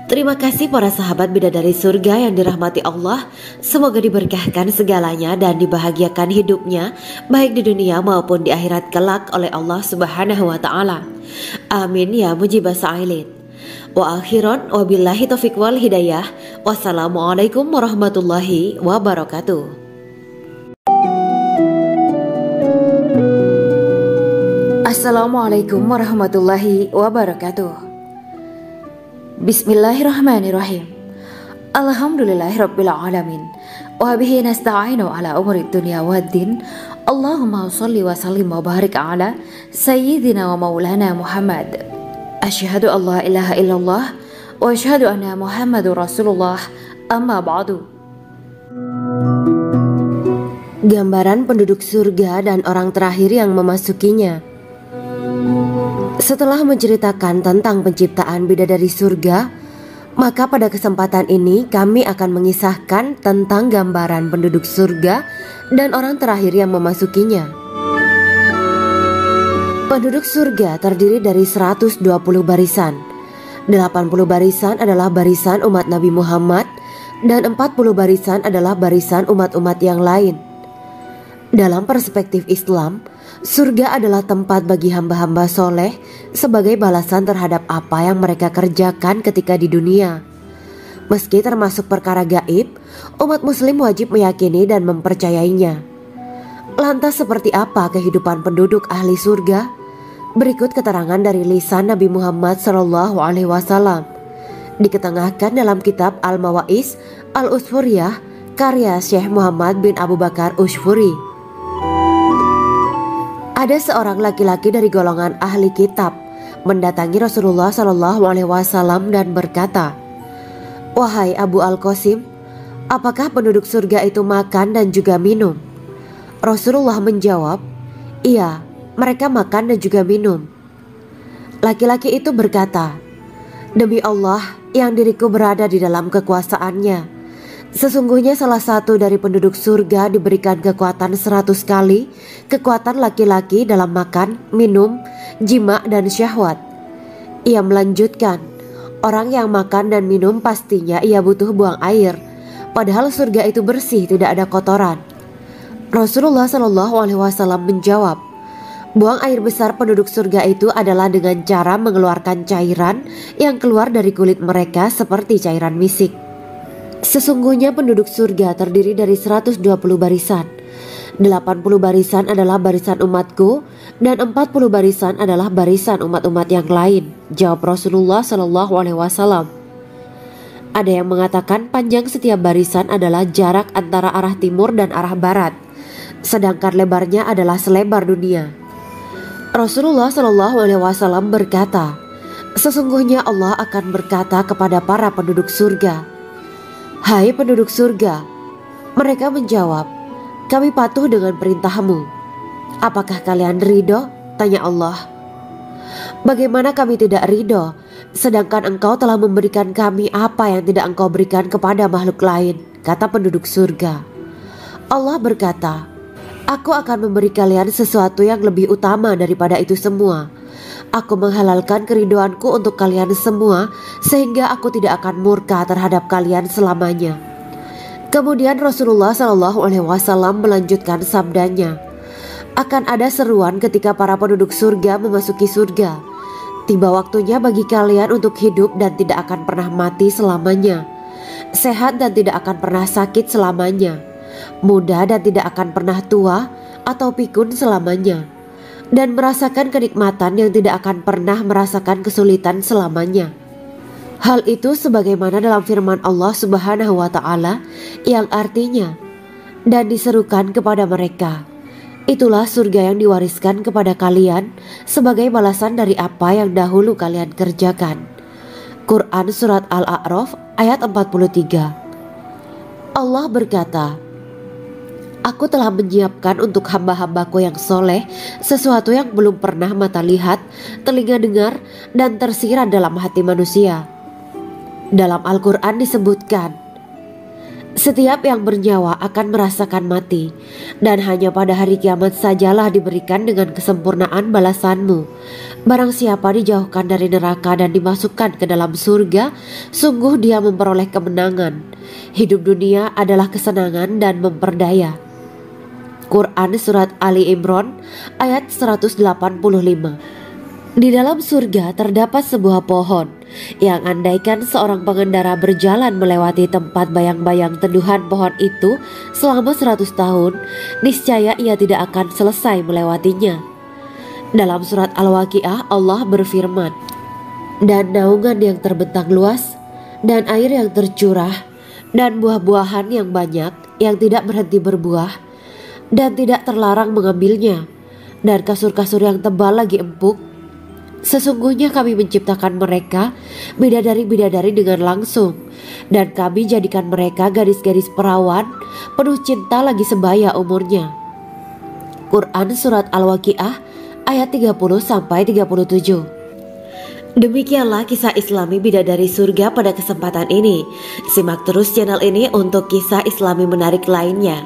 Terima kasih para sahabat bidadari surga yang dirahmati Allah. Semoga diberkahkan segalanya dan dibahagiakan hidupnya baik di dunia maupun di akhirat kelak oleh Allah Subhanahu wa Ta'ala. Amin ya mujibah sa'ilin. Wa akhiran wabillahi taufiq wal hidayah. Wassalamualaikum warahmatullahi wabarakatuh. Assalamualaikum warahmatullahi wabarakatuh. Bismillahirrahmanirrahim. Alhamdulillahirabbil alamin. Wa bihi nasta'inu ala umuri dunya waddin. Allahumma shalli wa sallim wa barik ala sayyidina wa maulana Muhammad. Asyhadu an la ilaha illallah wa asyhadu anna Muhammadur Rasulullah. Amma ba'du. Gambaran penduduk surga dan orang terakhir yang memasukinya. Setelah menceritakan tentang penciptaan bidadari surga, maka pada kesempatan ini kami akan mengisahkan tentang gambaran penduduk surga dan orang terakhir yang memasukinya. Penduduk surga terdiri dari 120 barisan. 80 barisan adalah barisan umat Nabi Muhammad dan 40 barisan adalah barisan umat-umat yang lain. Dalam perspektif Islam, surga adalah tempat bagi hamba-hamba soleh sebagai balasan terhadap apa yang mereka kerjakan ketika di dunia. Meski termasuk perkara gaib, umat muslim wajib meyakini dan mempercayainya. Lantas seperti apa kehidupan penduduk ahli surga? Berikut keterangan dari lisan Nabi Muhammad SAW, diketengahkan dalam kitab Al-Mawaiz Al-Usfuriyah karya Syekh Muhammad bin Abu Bakar Usfuri. Ada seorang laki-laki dari golongan ahli kitab mendatangi Rasulullah SAW dan berkata, "Wahai Abu Al-Qasim, apakah penduduk surga itu makan dan juga minum?" Rasulullah menjawab, "Iya, mereka makan dan juga minum." Laki-laki itu berkata, "Demi Allah yang diriku berada di dalam kekuasaannya, sesungguhnya salah satu dari penduduk surga diberikan kekuatan 100 kali kekuatan laki-laki dalam makan, minum, jima, dan syahwat." Ia melanjutkan, "Orang yang makan dan minum pastinya ia butuh buang air, padahal surga itu bersih, tidak ada kotoran." Rasulullah SAW menjawab, "Buang air besar penduduk surga itu adalah dengan cara mengeluarkan cairan yang keluar dari kulit mereka seperti cairan misik." Sesungguhnya penduduk surga terdiri dari 120 barisan. 80 barisan adalah barisan umatku dan 40 barisan adalah barisan umat-umat yang lain, jawab Rasulullah SAW. Ada yang mengatakan panjang setiap barisan adalah jarak antara arah timur dan arah barat, sedangkan lebarnya adalah selebar dunia. Rasulullah SAW berkata, "Sesungguhnya Allah akan berkata kepada para penduduk surga, 'Hai penduduk surga,' mereka menjawab, 'Kami patuh dengan perintahmu.' 'Apakah kalian ridho?' tanya Allah. 'Bagaimana kami tidak ridho, sedangkan engkau telah memberikan kami apa yang tidak engkau berikan kepada makhluk lain,' kata penduduk surga. Allah berkata, 'Aku akan memberi kalian sesuatu yang lebih utama daripada itu semua. Aku menghalalkan keridoanku untuk kalian semua sehingga aku tidak akan murka terhadap kalian selamanya.'" Kemudian Rasulullah SAW melanjutkan sabdanya, "Akan ada seruan ketika para penduduk surga memasuki surga. Tiba waktunya bagi kalian untuk hidup dan tidak akan pernah mati selamanya, sehat dan tidak akan pernah sakit selamanya, muda dan tidak akan pernah tua atau pikun selamanya, dan merasakan kenikmatan yang tidak akan pernah merasakan kesulitan selamanya." Hal itu sebagaimana dalam firman Allah Subhanahu wa Ta'ala yang artinya, "Dan diserukan kepada mereka, itulah surga yang diwariskan kepada kalian sebagai balasan dari apa yang dahulu kalian kerjakan." Quran Surat Al-A'raf ayat 43. Allah berkata, "Aku telah menyiapkan untuk hamba-hambaku yang soleh sesuatu yang belum pernah mata lihat, telinga dengar, dan tersirat dalam hati manusia." Dalam Al-Quran disebutkan, "Setiap yang bernyawa akan merasakan mati, dan hanya pada hari kiamat sajalah diberikan dengan kesempurnaan balasanmu. Barang siapa dijauhkan dari neraka dan dimasukkan ke dalam surga, sungguh dia memperoleh kemenangan. Hidup dunia adalah kesenangan dan memperdaya." Quran Surat Ali Imran ayat 185. Di dalam surga terdapat sebuah pohon yang andaikan seorang pengendara berjalan melewati tempat bayang-bayang teduhan pohon itu selama 100 tahun, niscaya ia tidak akan selesai melewatinya. Dalam surat Al-Waqiah Allah berfirman, "Dan naungan yang terbentang luas, dan air yang tercurah, dan buah-buahan yang banyak yang tidak berhenti berbuah, dan tidak terlarang mengambilnya, dan kasur-kasur yang tebal lagi empuk. Sesungguhnya kami menciptakan mereka bidadari-bidadari dengan langsung, dan kami jadikan mereka gadis-gadis perawan penuh cinta lagi sebaya umurnya." Quran Surat Al-Waqiah ayat 30-37. Demikianlah kisah Islami Bidadari Surga pada kesempatan ini. Simak terus channel ini untuk kisah Islami menarik lainnya.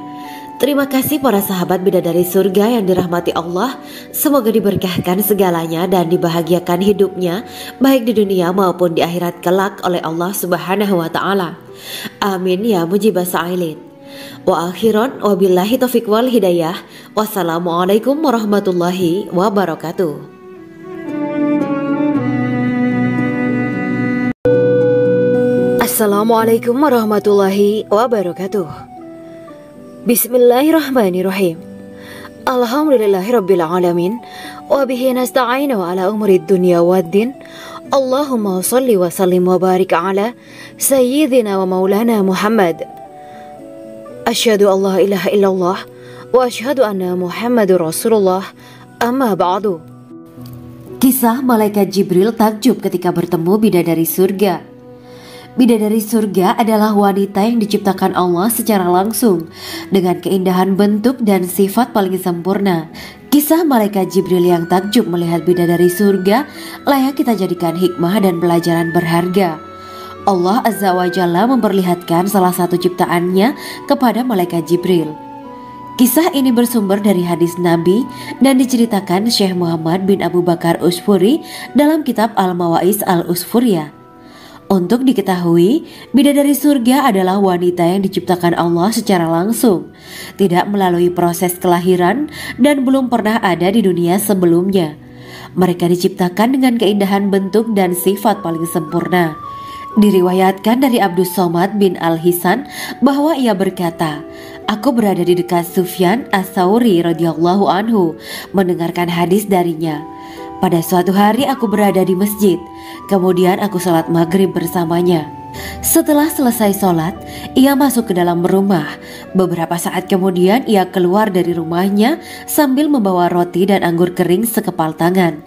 Terima kasih para sahabat Bidadari Surga yang dirahmati Allah. Semoga diberkahkan segalanya dan dibahagiakan hidupnya, baik di dunia maupun di akhirat kelak oleh Allah Subhanahu wa Ta'ala. Amin ya mujibah sa'ilin. Wa akhiran wabillahi taufiq wal hidayah. Wassalamualaikum warahmatullahi wabarakatuh.
Assalamualaikum warahmatullahi wabarakatuh. Bismillahirrahmanirrahim. Alhamdulillahirabbil alamin wa bihi nasta'inu ala umurid dunya waddin. Allahumma shalli wa sallim wa barik ala sayyidina wa maulana Muhammad. Asyhadu an la ilaha illallah wa asyhadu anna Muhammadur Rasulullah. Amma ba'du.
Kisah malaikat Jibril takjub ketika bertemu bidadari surga. Bidadari surga adalah wanita yang diciptakan Allah secara langsung dengan keindahan bentuk dan sifat paling sempurna. Kisah malaikat Jibril yang takjub melihat bidadari surga layak kita jadikan hikmah dan pelajaran berharga. Allah Azza wa Jalla memperlihatkan salah satu ciptaannya kepada malaikat Jibril. Kisah ini bersumber dari hadis Nabi dan diceritakan Syekh Muhammad bin Abu Bakar Usfuri dalam kitab Al-Mawaiz Al-Usfuriyah. Untuk diketahui, bidadari surga adalah wanita yang diciptakan Allah secara langsung, tidak melalui proses kelahiran dan belum pernah ada di dunia sebelumnya. Mereka diciptakan dengan keindahan bentuk dan sifat paling sempurna. Diriwayatkan dari Abdus Somad bin Al-Hisan bahwa ia berkata, "Aku berada di dekat Sufyan As-Sauri radhiyallahu anhu mendengarkan hadis darinya. Pada suatu hari aku berada di masjid, kemudian aku sholat maghrib bersamanya. Setelah selesai sholat, ia masuk ke dalam rumah. Beberapa saat kemudian ia keluar dari rumahnya sambil membawa roti dan anggur kering sekepal tangan.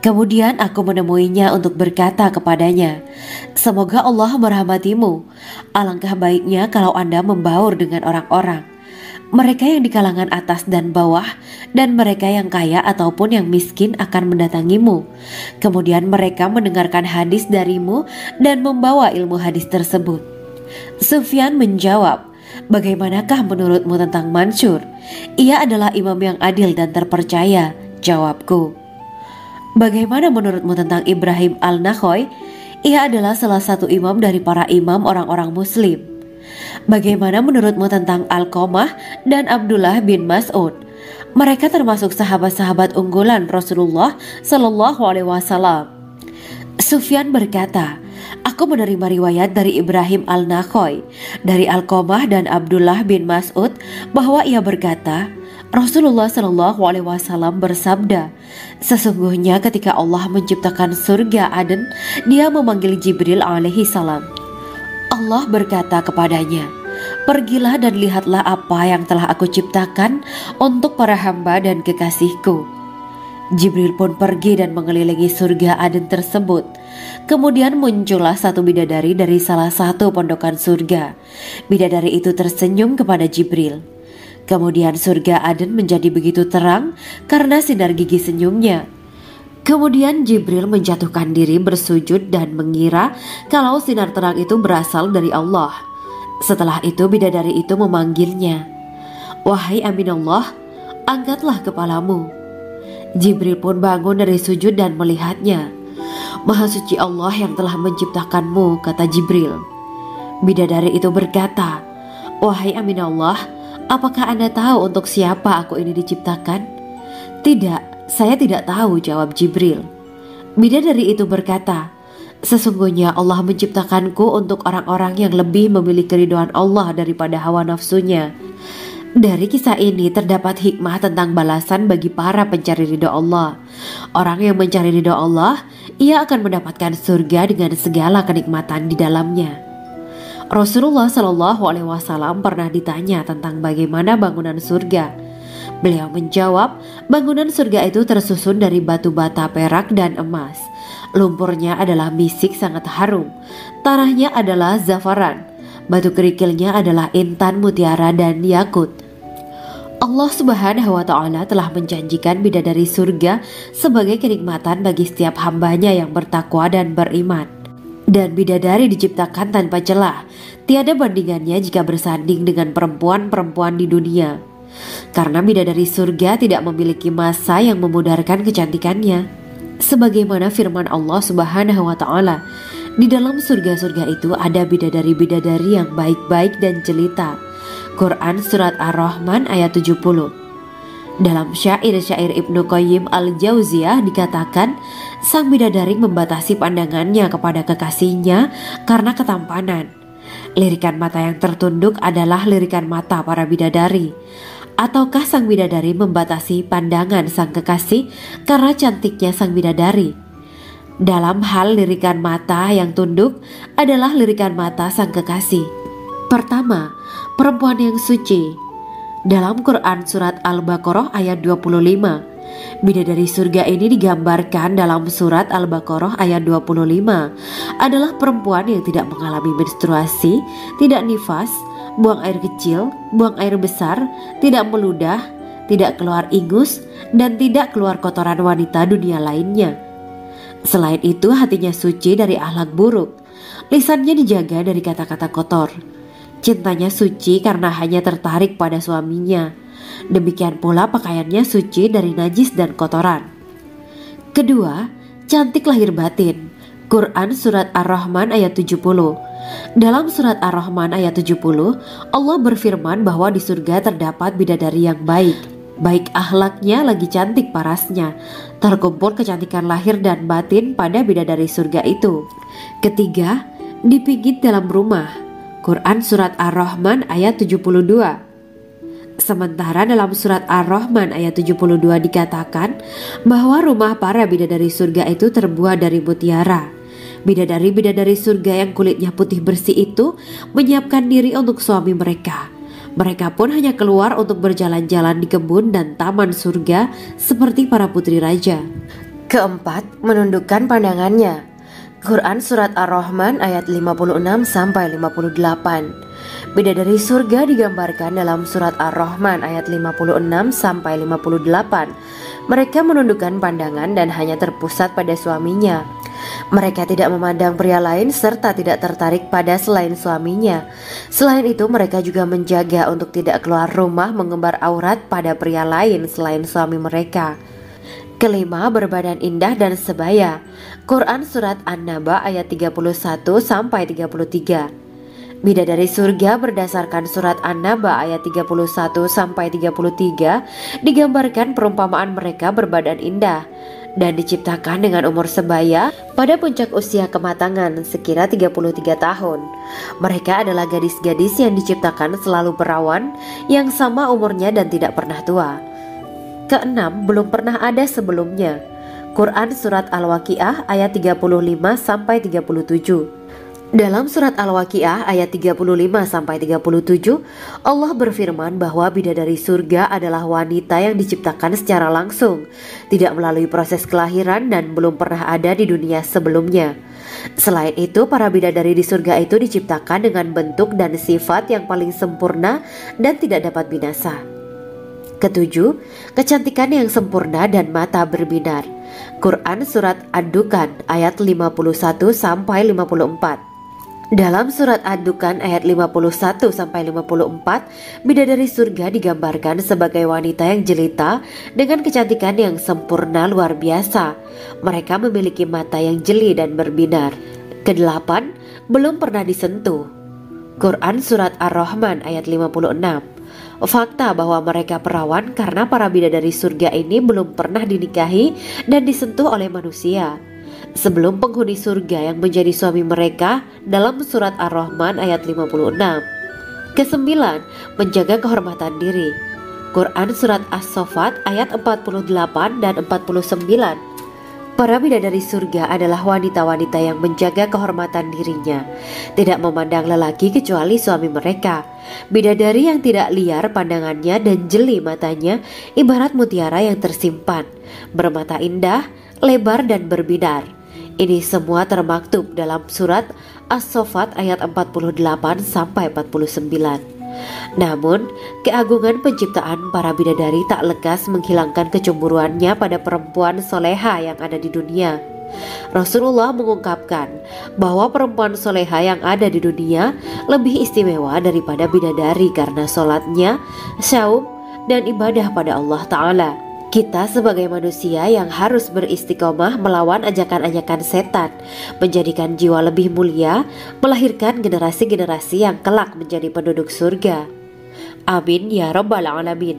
Kemudian aku menemuinya untuk berkata kepadanya, 'Semoga Allah merahmatimu. Alangkah baiknya kalau Anda membaur dengan orang-orang. Mereka yang di kalangan atas dan bawah dan mereka yang kaya ataupun yang miskin akan mendatangimu. Kemudian mereka mendengarkan hadis darimu dan membawa ilmu hadis tersebut.' Sufyan menjawab, 'Bagaimanakah menurutmu tentang Mansur? Ia adalah imam yang adil dan terpercaya.' Jawabku. 'Bagaimana menurutmu tentang Ibrahim Al-Nakhoy? Ia adalah salah satu imam dari para imam orang-orang muslim.' 'Bagaimana menurutmu tentang Alqamah dan Abdullah bin Mas'ud? Mereka termasuk sahabat-sahabat unggulan Rasulullah Sallallahu Alaihi Wasallam.' Sufyan berkata, 'Aku menerima riwayat dari Ibrahim Al-Nakhoy, dari Alqamah dan Abdullah bin Mas'ud bahwa ia berkata, Rasulullah Sallallahu Alaihi Wasallam bersabda, sesungguhnya ketika Allah menciptakan surga Aden, Dia memanggil Jibril alaihi salam. Allah berkata kepadanya, "Pergilah dan lihatlah apa yang telah aku ciptakan untuk para hamba dan kekasihku." Jibril pun pergi dan mengelilingi surga Aden tersebut. Kemudian muncullah satu bidadari dari salah satu pondokan surga. Bidadari itu tersenyum kepada Jibril. Kemudian surga Aden menjadi begitu terang karena sinar gigi senyumnya. Kemudian Jibril menjatuhkan diri bersujud dan mengira kalau sinar terang itu berasal dari Allah. Setelah itu bidadari itu memanggilnya, "Wahai Aminullah, angkatlah kepalamu." Jibril pun bangun dari sujud dan melihatnya. "Maha suci Allah yang telah menciptakanmu," kata Jibril. Bidadari itu berkata, "Wahai Aminullah, apakah Anda tahu untuk siapa aku ini diciptakan?" "Tidak, saya tidak tahu," jawab Jibril. Bidadari itu berkata, "Sesungguhnya Allah menciptakanku untuk orang-orang yang lebih memilih keridhaan Allah daripada hawa nafsunya." Dari kisah ini terdapat hikmah tentang balasan bagi para pencari ridho Allah. Orang yang mencari ridho Allah, ia akan mendapatkan surga dengan segala kenikmatan di dalamnya. Rasulullah Shallallahu Alaihi Wasallam pernah ditanya tentang bagaimana bangunan surga. Beliau menjawab, bangunan surga itu tersusun dari batu bata, perak, dan emas. Lumpurnya adalah misik sangat harum. Tanahnya adalah zafaran. Batu kerikilnya adalah intan, mutiara, dan yakut.
Allah Subhanahu wa Ta'ala telah menjanjikan bidadari surga sebagai kenikmatan bagi setiap hambanya yang bertakwa dan beriman. Dan bidadari diciptakan tanpa celah, tiada bandingannya jika bersanding dengan perempuan-perempuan di dunia. Karena bidadari surga tidak memiliki masa yang memudarkan kecantikannya. Sebagaimana firman Allah Subhanahu wa Ta'ala, di dalam surga-surga itu ada bidadari-bidadari yang baik-baik dan jelita. Quran Surat Ar-Rahman ayat 70. Dalam syair-syair Ibnu Qayyim Al-Jauziyah dikatakan, sang bidadari membatasi pandangannya kepada kekasihnya karena ketampanan. Lirikan mata yang tertunduk adalah lirikan mata para bidadari. Ataukah sang bidadari membatasi pandangan sang kekasih karena cantiknya sang bidadari? Dalam hal lirikan mata yang tunduk adalah lirikan mata sang kekasih. Pertama, perempuan yang suci. Dalam Quran Surat Al-Baqarah ayat 25, bidadari surga ini digambarkan dalam Surat Al-Baqarah ayat 25 adalah perempuan yang tidak mengalami menstruasi, tidak nifas, buang air kecil, buang air besar, tidak meludah, tidak keluar ingus, dan tidak keluar kotoran wanita dunia lainnya. Selain itu, hatinya suci dari akhlak buruk, lisannya dijaga dari kata-kata kotor. Cintanya suci karena hanya tertarik pada suaminya. Demikian pula pakaiannya suci dari najis dan kotoran. Kedua, cantik lahir batin. Quran Surat Ar-Rahman ayat 70. Dalam Surat Ar-Rahman ayat 70, Allah berfirman bahwa di surga terdapat bidadari yang baik. Baik akhlaknya lagi cantik parasnya. Terkumpul kecantikan lahir dan batin pada bidadari surga itu. Ketiga, dipijit dalam rumah. Quran Surat Ar-Rahman ayat 72. Sementara dalam Surat Ar-Rahman ayat 72 dikatakan bahwa rumah para bidadari surga itu terbuat dari mutiara. Bidadari-bidadari surga yang kulitnya putih bersih itu menyiapkan diri untuk suami mereka. Mereka pun hanya keluar untuk berjalan-jalan di kebun dan taman surga seperti para putri raja.
Keempat, menundukkan pandangannya. Quran Surat Ar-Rahman ayat 56-58. Bidadari surga digambarkan dalam Surat Ar-Rahman ayat 56-58. Mereka menundukkan pandangan dan hanya terpusat pada suaminya. Mereka tidak memandang pria lain serta tidak tertarik pada selain suaminya. Selain itu, mereka juga menjaga untuk tidak keluar rumah mengembar aurat pada pria lain selain suami mereka. Kelima, berbadan indah dan sebaya. Quran Surat An-Naba ayat 31-33. Bidadari surga berdasarkan Surat An-Naba ayat 31-33 digambarkan perumpamaan mereka berbadan indah dan diciptakan dengan umur sebaya pada puncak usia kematangan sekira 33 tahun. Mereka adalah gadis-gadis yang diciptakan selalu perawan, yang sama umurnya dan tidak pernah tua. Keenam, belum pernah ada sebelumnya. Quran Surat Al-Waqiah ayat 35-37. Dalam Surat Al-Waqiah ayat 35-37, Allah berfirman bahwa bidadari surga adalah wanita yang diciptakan secara langsung, tidak melalui proses kelahiran dan belum pernah ada di dunia sebelumnya. Selain itu, para bidadari di surga itu diciptakan dengan bentuk dan sifat yang paling sempurna dan tidak dapat binasa. Ketujuh, kecantikan yang sempurna dan mata berbinar. Quran Surat Ad-Dukhan ayat 51-54. Dalam Surat Ad-Dukhan ayat 51-54, bidadari surga digambarkan sebagai wanita yang jelita dengan kecantikan yang sempurna luar biasa. Mereka memiliki mata yang jeli dan berbinar. Kedelapan, belum pernah disentuh. Quran Surat Ar-Rahman ayat 56. Fakta bahwa mereka perawan karena para bidadari surga ini belum pernah dinikahi dan disentuh oleh manusia sebelum penghuni surga yang menjadi suami mereka dalam Surat Ar-Rahman ayat 56. Kesembilan, menjaga kehormatan diri. Quran Surat As-Saffat ayat 48 dan 49. Para bidadari surga adalah wanita-wanita yang menjaga kehormatan dirinya, tidak memandang lelaki kecuali suami mereka. Bidadari yang tidak liar pandangannya dan jeli matanya ibarat mutiara yang tersimpan, bermata indah, lebar dan berbinar. Ini semua termaktub dalam Surat As-Saffat ayat 48-49. Namun, keagungan penciptaan para bidadari tak lekas menghilangkan kecemburuannya pada perempuan soleha yang ada di dunia. Rasulullah mengungkapkan bahwa perempuan soleha yang ada di dunia lebih istimewa daripada bidadari karena sholatnya, syaum, dan ibadah pada Allah Ta'ala. Kita sebagai manusia yang harus beristiqomah melawan ajakan-ajakan setan, menjadikan jiwa lebih mulia, melahirkan generasi-generasi yang kelak menjadi penduduk surga. Amin ya Rabbal Alamin.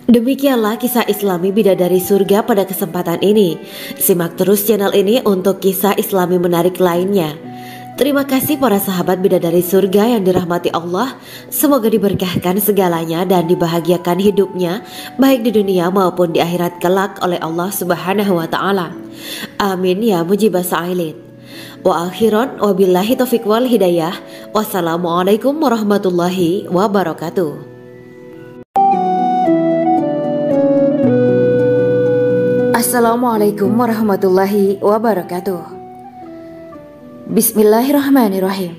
Demikianlah kisah Islami bidadari surga pada kesempatan ini. Simak terus channel ini untuk kisah Islami menarik lainnya. Terima kasih para sahabat bidadari surga yang dirahmati Allah. Semoga diberkahkan segalanya dan dibahagiakan hidupnya, baik di dunia maupun di akhirat kelak oleh Allah Subhanahu wa Ta'ala. Amin ya mujibas sa'ilin. Wa akhiran wabillahi taufiq wal hidayah. Wassalamualaikum warahmatullahi wabarakatuh.
Assalamualaikum warahmatullahi wabarakatuh. Bismillahirrahmanirrahim.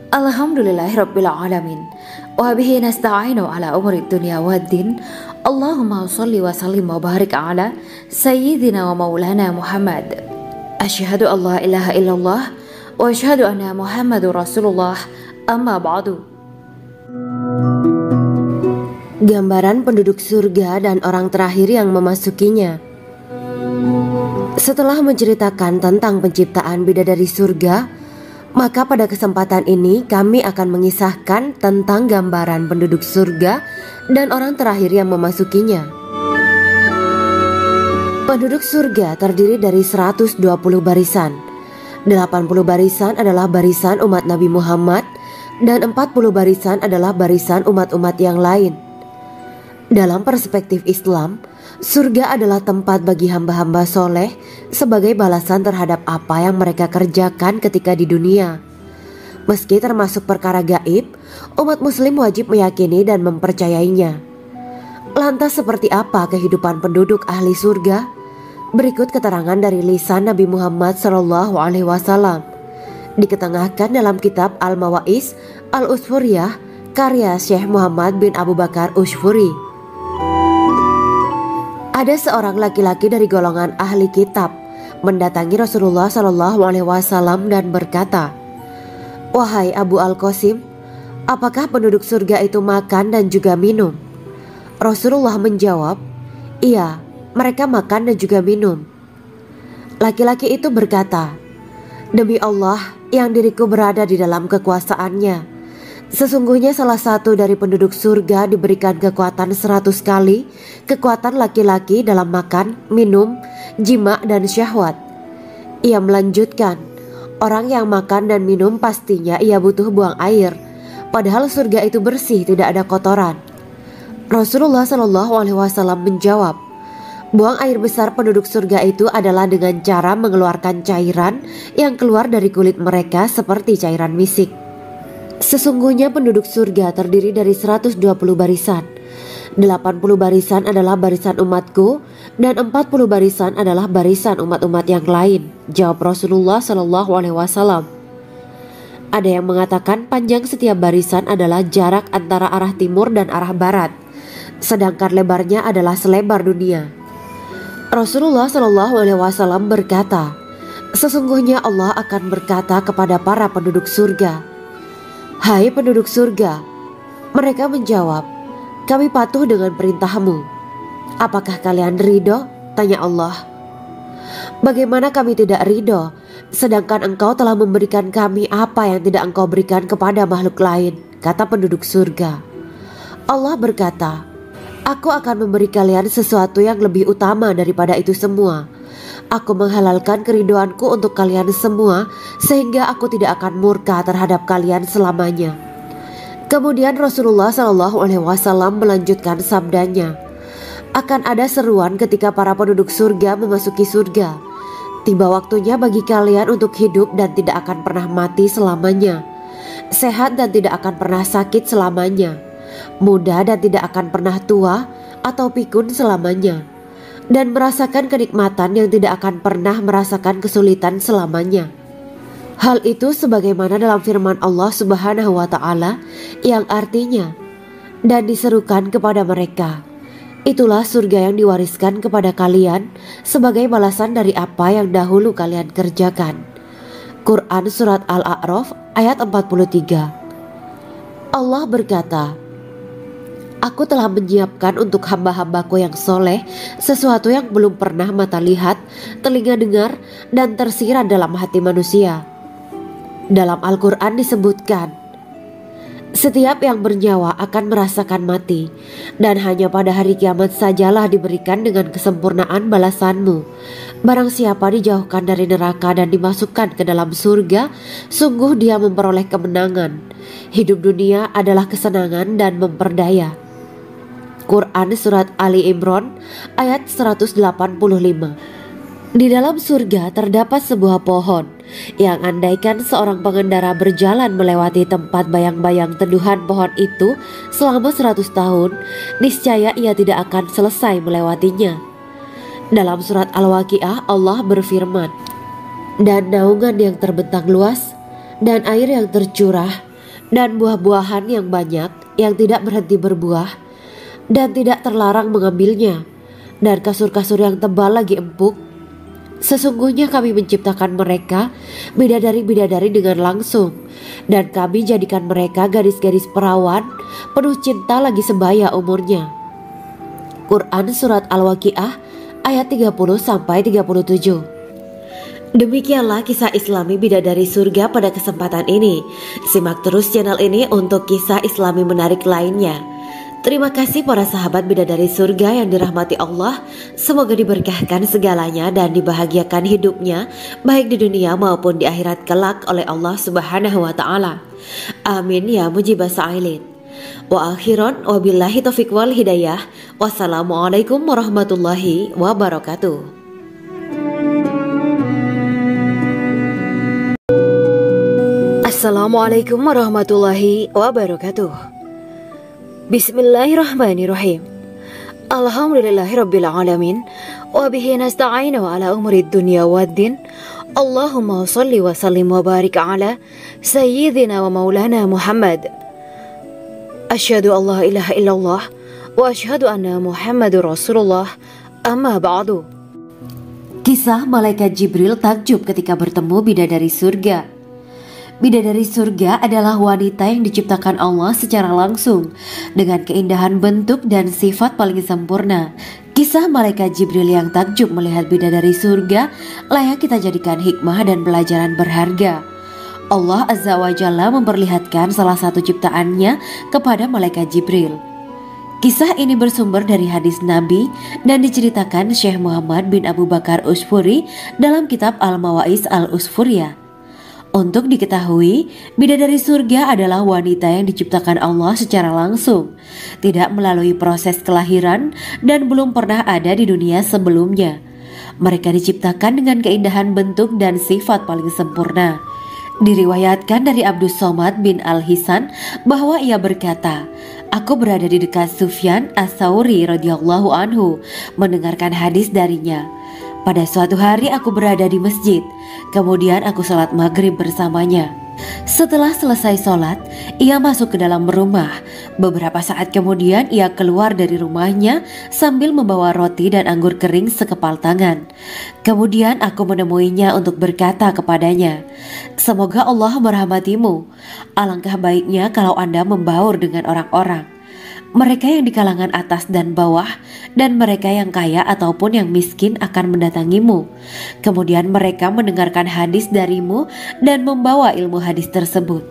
Alhamdulillahirabbil alamin. Wa bihi nasta'inu ala umuri dunya waddin. Allahumma shalli wa sallim wa barik ala sayyidina wa maulana Muhammad. Asyhadu an la ilaha illallah wa asyhadu anna Muhammadur Rasulullah. Amma ba'du.
Gambaran penduduk surga dan orang terakhir yang memasukinya. Setelah menceritakan tentang penciptaan bidadari surga, maka pada kesempatan ini kami akan mengisahkan tentang gambaran penduduk surga dan orang terakhir yang memasukinya. Penduduk surga terdiri dari 120 barisan. 80 barisan adalah barisan umat Nabi Muhammad dan 40 barisan adalah barisan umat-umat yang lain. Dalam perspektif Islam, surga adalah tempat bagi hamba-hamba soleh sebagai balasan terhadap apa yang mereka kerjakan ketika di dunia. Meski termasuk perkara gaib, umat muslim wajib meyakini dan mempercayainya. Lantas seperti apa kehidupan penduduk ahli surga? Berikut keterangan dari lisan Nabi Muhammad SAW, diketengahkan dalam kitab Al-Mawaiz Al-Usfuriyah karya Syekh Muhammad bin Abu Bakar Usfuri. Ada seorang laki-laki dari golongan ahli kitab mendatangi Rasulullah SAW dan berkata, "Wahai Abu Al-Qasim, apakah penduduk surga itu makan dan juga minum?" Rasulullah menjawab, "Iya, mereka makan dan juga minum." Laki-laki itu berkata, "Demi Allah yang diriku berada di dalam kekuasaannya, sesungguhnya salah satu dari penduduk surga diberikan kekuatan 100 kali kekuatan laki-laki dalam makan, minum, jima, dan syahwat." Ia melanjutkan, "Orang yang makan dan minum pastinya ia butuh buang air, padahal surga itu bersih, tidak ada kotoran." Rasulullah SAW menjawab, "Buang air besar penduduk surga itu adalah dengan cara mengeluarkan cairan yang keluar dari kulit mereka seperti cairan misik." Sesungguhnya penduduk surga terdiri dari 120 barisan. 80 barisan adalah barisan umatku dan 40 barisan adalah barisan umat-umat yang lain, jawab Rasulullah SAW. Ada yang mengatakan panjang setiap barisan adalah jarak antara arah timur dan arah barat, sedangkan lebarnya adalah selebar dunia. Rasulullah SAW berkata, "Sesungguhnya Allah akan berkata kepada para penduduk surga, 'Hai penduduk surga,' mereka menjawab, 'Kami patuh dengan perintahmu.' 'Apakah kalian ridho?' tanya Allah. 'Bagaimana kami tidak ridho, sedangkan engkau telah memberikan kami apa yang tidak engkau berikan kepada makhluk lain,' kata penduduk surga. Allah berkata, 'Aku akan memberi kalian sesuatu yang lebih utama daripada itu semua. Aku menghalalkan keridoanku untuk kalian semua sehingga aku tidak akan murka terhadap kalian selamanya.'" Kemudian Rasulullah SAW melanjutkan sabdanya, "Akan ada seruan ketika para penduduk surga memasuki surga. Tiba waktunya bagi kalian untuk hidup dan tidak akan pernah mati selamanya, sehat dan tidak akan pernah sakit selamanya, muda dan tidak akan pernah tua atau pikun selamanya, dan merasakan kenikmatan yang tidak akan pernah merasakan kesulitan selamanya." Hal itu sebagaimana dalam firman Allah Subhanahu wa Ta'ala yang artinya, dan diserukan kepada mereka, itulah surga yang diwariskan kepada kalian sebagai balasan dari apa yang dahulu kalian kerjakan. Quran Surat Al-A'raf ayat 43. Allah berkata, Aku telah menyiapkan untuk hamba-hambaku yang soleh sesuatu yang belum pernah mata lihat, telinga dengar, dan tersirat dalam hati manusia. Dalam Al-Quran disebutkan, setiap yang bernyawa akan merasakan mati, dan hanya pada hari kiamat sajalah diberikan dengan kesempurnaan balasanmu. Barang siapa dijauhkan dari neraka dan dimasukkan ke dalam surga, sungguh dia memperoleh kemenangan. Hidup dunia adalah kesenangan dan memperdaya. Quran Surat Ali Imran ayat 185. Di dalam surga terdapat sebuah pohon yang andaikan seorang pengendara berjalan melewati tempat bayang-bayang teduhan pohon itu selama 100 tahun, niscaya ia tidak akan selesai melewatinya. Dalam surat Al-Waqiah Allah berfirman, dan naungan yang terbentang luas, dan air yang tercurah, dan buah-buahan yang banyak yang tidak berhenti berbuah, dan tidak terlarang mengambilnya, dan kasur-kasur yang tebal lagi empuk. Sesungguhnya kami menciptakan mereka bidadari-bidadari dengan langsung, dan kami jadikan mereka gadis-gadis perawan penuh cinta lagi sebaya umurnya. Quran Surat Al-Waqiah ayat 30-37. Demikianlah kisah Islami bidadari surga pada kesempatan ini. Simak terus channel ini untuk kisah Islami menarik lainnya. Terima kasih para sahabat bidadari surga yang dirahmati Allah. Semoga diberkahkan segalanya dan dibahagiakan hidupnya, baik di dunia maupun di akhirat kelak oleh Allah Subhanahu wa Ta'ala. Amin ya mujibah sa'ilin. Wa akhiran wabillahi taufiq wal hidayah. Wassalamualaikum warahmatullahi wabarakatuh.
Assalamualaikum warahmatullahi wabarakatuh. Bismillahirrahmanirrahim. Alhamdulillahirabbil alamin wa bihi nasta'inu ala umuri dunya waddin. Allahumma shalli wa sallim wa barik ala sayyidina wa maulana Muhammad. Asyhadu an la ilaha illallah wa asyhadu anna Muhammadur Rasulullah. Amma ba'du.
Kisah malaikat Jibril takjub ketika bertemu bidadari surga. Bidadari surga adalah wanita yang diciptakan Allah secara langsung dengan keindahan bentuk dan sifat paling sempurna. Kisah malaikat Jibril yang takjub melihat bidadari surga layak kita jadikan hikmah dan pelajaran berharga. Allah Azza wa Jalla memperlihatkan salah satu ciptaannya kepada malaikat Jibril. Kisah ini bersumber dari hadis Nabi dan diceritakan Syekh Muhammad bin Abu Bakar Usfuri dalam kitab Al-Mawaiz Al-Usfuriyah. Untuk diketahui, bidadari surga adalah wanita yang diciptakan Allah secara langsung, tidak melalui proses kelahiran dan belum pernah ada di dunia sebelumnya. Mereka diciptakan dengan keindahan bentuk dan sifat paling sempurna. Diriwayatkan dari Abdus Somad bin Al-Hisan bahwa ia berkata, aku berada di dekat Sufyan As-Sauri radhiyallahu anhu mendengarkan hadis darinya. Pada suatu hari aku berada di masjid, kemudian aku sholat maghrib bersamanya. Setelah selesai sholat, ia masuk ke dalam rumah. Beberapa saat kemudian ia keluar dari rumahnya sambil membawa roti dan anggur kering sekepal tangan. Kemudian aku menemuinya untuk berkata kepadanya, semoga Allah merahmatimu. Alangkah baiknya kalau Anda membaur dengan orang-orang. Mereka yang di kalangan atas dan bawah, dan mereka yang kaya ataupun yang miskin akan mendatangimu. Kemudian mereka mendengarkan hadis darimu dan membawa ilmu hadis tersebut.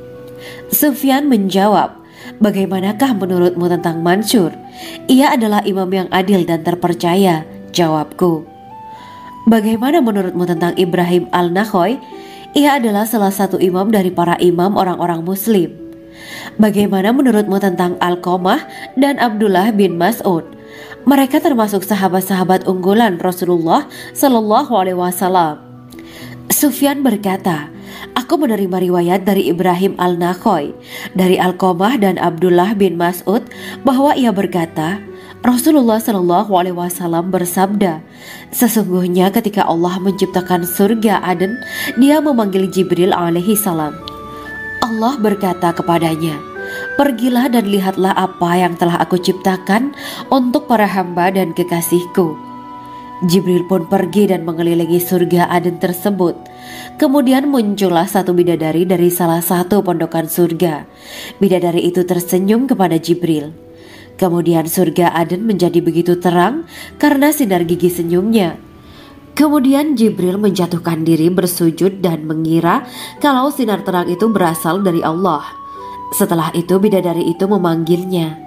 Sufyan menjawab, bagaimanakah menurutmu tentang Mansur? Ia adalah imam yang adil dan terpercaya. Jawabku. Bagaimana menurutmu tentang Ibrahim Al-Nakhoy? Ia adalah salah satu imam dari para imam orang-orang muslim. Bagaimana menurutmu tentang Alqamah dan Abdullah bin Mas'ud? Mereka termasuk sahabat-sahabat unggulan Rasulullah Sallallahu Alaihi Wasallam. Sufyan berkata, aku menerima riwayat dari Ibrahim Al-Nakhoy, dari Alqamah dan Abdullah bin Mas'ud bahwa ia berkata, Rasulullah Shallallahu Alaihi Wasallam bersabda, sesungguhnya ketika Allah menciptakan surga Aden, Dia memanggil Jibril alaihi salam. Allah berkata kepadanya, pergilah dan lihatlah apa yang telah aku ciptakan untuk para hamba dan kekasihku. Jibril pun pergi dan mengelilingi surga Aden tersebut. Kemudian muncullah satu bidadari dari salah satu pondokan surga. Bidadari itu tersenyum kepada Jibril. Kemudian surga Aden menjadi begitu terang karena sinar gigi senyumnya. Kemudian Jibril menjatuhkan diri bersujud dan mengira kalau sinar terang itu berasal dari Allah. Setelah itu bidadari itu memanggilnya,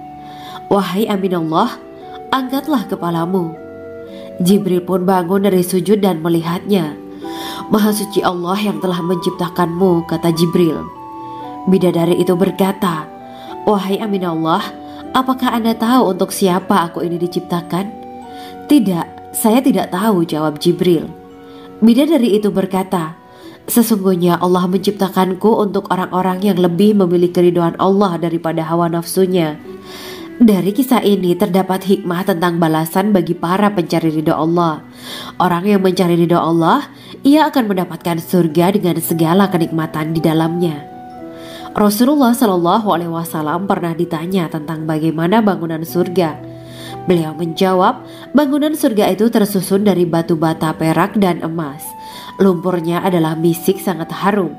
wahai Aminullah, angkatlah kepalamu. Jibril pun bangun dari sujud dan melihatnya. Maha suci Allah yang telah menciptakanmu, kata Jibril. Bidadari itu berkata, wahai Aminullah, apakah Anda tahu untuk siapa aku ini diciptakan? Tidak, saya tidak tahu, jawab Jibril. Bidadari itu berkata, sesungguhnya Allah menciptakanku untuk orang-orang yang lebih memilih keridhaan Allah daripada hawa nafsunya. Dari kisah ini terdapat hikmah tentang balasan bagi para pencari ridho Allah. Orang yang mencari ridho Allah, ia akan mendapatkan surga dengan segala kenikmatan di dalamnya. Rasulullah Shallallahu Alaihi Wasallam pernah ditanya tentang bagaimana bangunan surga. Beliau menjawab, bangunan surga itu tersusun dari batu bata, perak, dan emas. Lumpurnya adalah misik sangat harum,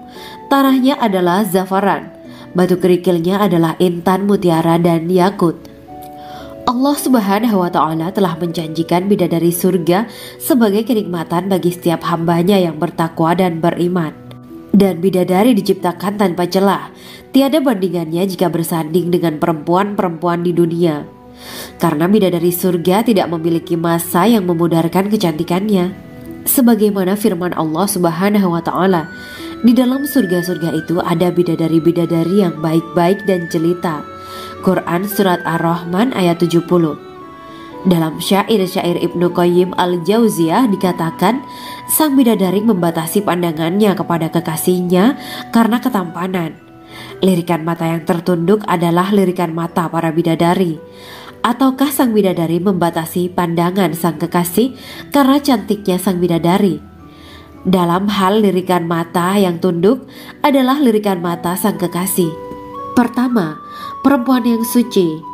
tanahnya adalah zafaran, batu kerikilnya adalah intan, mutiara, dan yakut. Allah Subhanahu wa Ta'ala telah menjanjikan bidadari surga sebagai kenikmatan bagi setiap hambanya yang bertakwa dan beriman. Dan bidadari diciptakan tanpa celah, tiada bandingannya jika bersanding dengan perempuan-perempuan di dunia. Karena bidadari surga tidak memiliki masa yang memudarkan kecantikannya. Sebagaimana firman Allah Subhanahu wa Ta'ala, di dalam surga-surga itu ada bidadari-bidadari yang baik-baik dan jelita. Quran Surat Ar-Rahman ayat 70. Dalam syair-syair Ibnu Qayyim Al-Jauziyah dikatakan, sang bidadari membatasi pandangannya kepada kekasihnya karena ketampanan. Lirikan mata yang tertunduk adalah lirikan mata para bidadari. Ataukah sang bidadari membatasi pandangan sang kekasih karena cantiknya sang bidadari? Dalam hal lirikan mata yang tunduk adalah lirikan mata sang kekasih. Pertama, perempuan yang suci.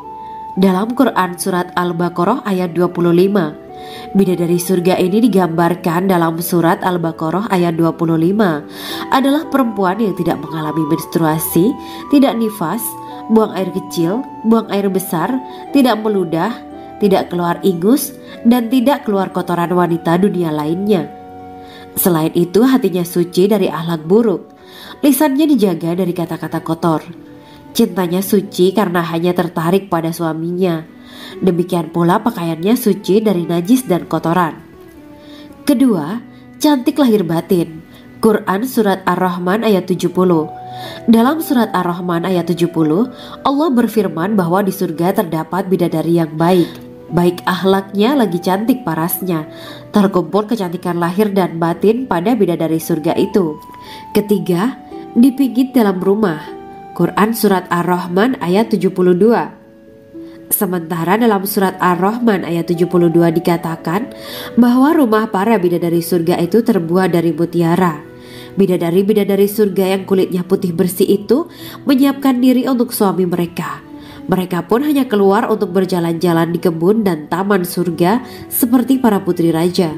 Dalam Quran Surat Al-Baqarah ayat 25, bidadari surga ini digambarkan dalam Surat Al-Baqarah ayat 25 adalah perempuan yang tidak mengalami menstruasi, tidak nifas, buang air kecil, buang air besar, tidak meludah, tidak keluar ingus, dan tidak keluar kotoran wanita dunia lainnya. Selain itu, hatinya suci dari akhlak buruk, lisannya dijaga dari kata-kata kotor. Cintanya suci karena hanya tertarik pada suaminya. Demikian pula pakaiannya suci dari najis dan kotoran. Kedua, cantik lahir batin. Quran Surat Ar-Rahman ayat 70. Dalam Surat Ar-Rahman ayat 70, Allah berfirman bahwa di surga terdapat bidadari yang baik. Baik akhlaknya lagi cantik parasnya. Terkumpul kecantikan lahir dan batin pada bidadari surga itu. Ketiga, dipijit dalam rumah. Quran Surat Ar-Rahman ayat 72. Sementara dalam Surat Ar-Rahman ayat 72 dikatakan bahwa rumah para bidadari surga itu terbuat dari mutiara. Bidadari-bidadari surga yang kulitnya putih bersih itu menyiapkan diri untuk suami mereka. Mereka pun hanya keluar untuk berjalan-jalan di kebun dan taman surga seperti para putri raja.